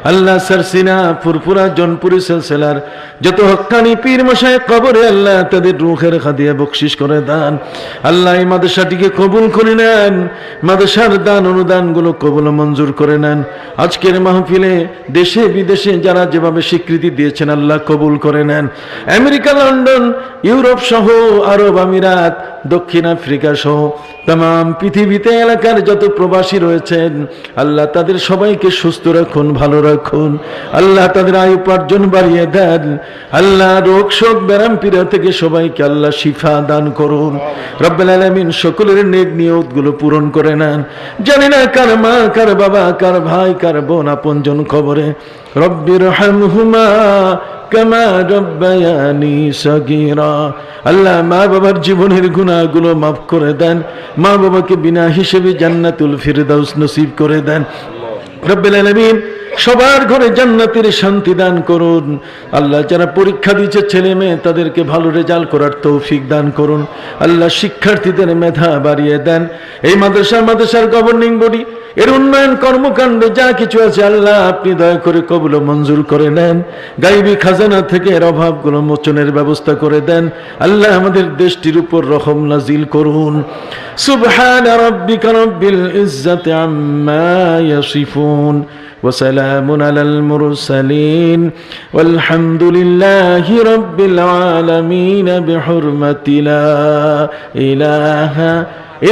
আল্লাহ সরসিনা ফুরফুরা জনপুরি সিলসিলার যত হক্কানি পীর মাশায়েখ কবরে আল্লাহ তাদের রূহের হাদিয়া বকশিশ করে দেন। আল্লাহ এই মাদ্রাসাটিকে কবুল করে নেন, মাদ্রাসার দান অনুদানগুলো কবুল মঞ্জুর করে নেন। আজকের মাহফিলে দেশে বিদেশে যারা যেভাবে স্বীকৃতি দিয়েছেন আল্লাহ কবুল করে নেন। আমেরিকা, লন্ডন, ইউরোপ সহ আরব আমিরাত, দক্ষিণ আফ্রিকা সহ তাম পৃথিবীতে এলাকার যত প্রবাসী রয়েছেন আল্লাহ তাদের সবাইকে সুস্থ রাখুন, ভালো রাখুন। আল্লাহ তাদের আয়ু উপার্জন বাড়িয়ে দেন। আল্লাহ রোগ শোক ব্যারাম পীড়া থেকে সবাইকে আল্লাহ শিফা দান করুন। রব্বুল আলামিন সকলের নেক নিয়তগুলো পূরণ করে নেন। জানি না কার মা, কার বাবা, কার ভাই, কার বোন আপনজন কবরে। রব্বিরহামহুমা কামা রাব্বায়ানি সাগীরা। আল্লাহ মা বাবার জীবনের গুনাহগুলো মাফ করে দেন, মা বাবাকে বিনা হিসেবে জান্নাতুল ফিরদাউস নসিব করে দেন। রব্বুল আলামিন সবার ঘরে জান্নাতের শান্তি দান করুন। আল্লাহ যারা পরীক্ষা দিচ্ছে ছেলে মেয়ে, তাদেরকে ভালো রেজাল্ট করার তৌফিক দান করুন। আল্লাহ শিক্ষার্থীদের মেধা বাড়িয়ে দেন। এই মাদ্রাসার গভর্নিং বডি এর উন্নয়ন কর্মকাণ্ডে যা কিছু আছে আল্লাহ আপনি দয়া করে কবুল ও মঞ্জুর করে নেন। গায়বী খাজানা থেকে এর অভাবগুলো মোচনের ব্যবস্থা করে দেন। আল্লাহ আমাদের দেশটির উপর রহম নাজিল করুন। সুবহানা রাব্বিকা রাব্বিল ইজ্জাতি আম্মা ইয়াসিফুন ওয়া সালামুন আলাল মুরসালিন ওয়ালহামদুলিল্লাহি রাব্বিল আলামিন বিহুরমাতি লা ইলাহা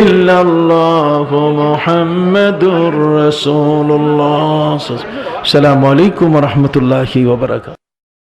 ইল্লাল্লাহু মুহাম্মাদুর রাসূলুল্লাহ। আসসালামু আলাইকুম ওয়া রাহমাতুল্লাহি ওয়া বারাকাতুহু।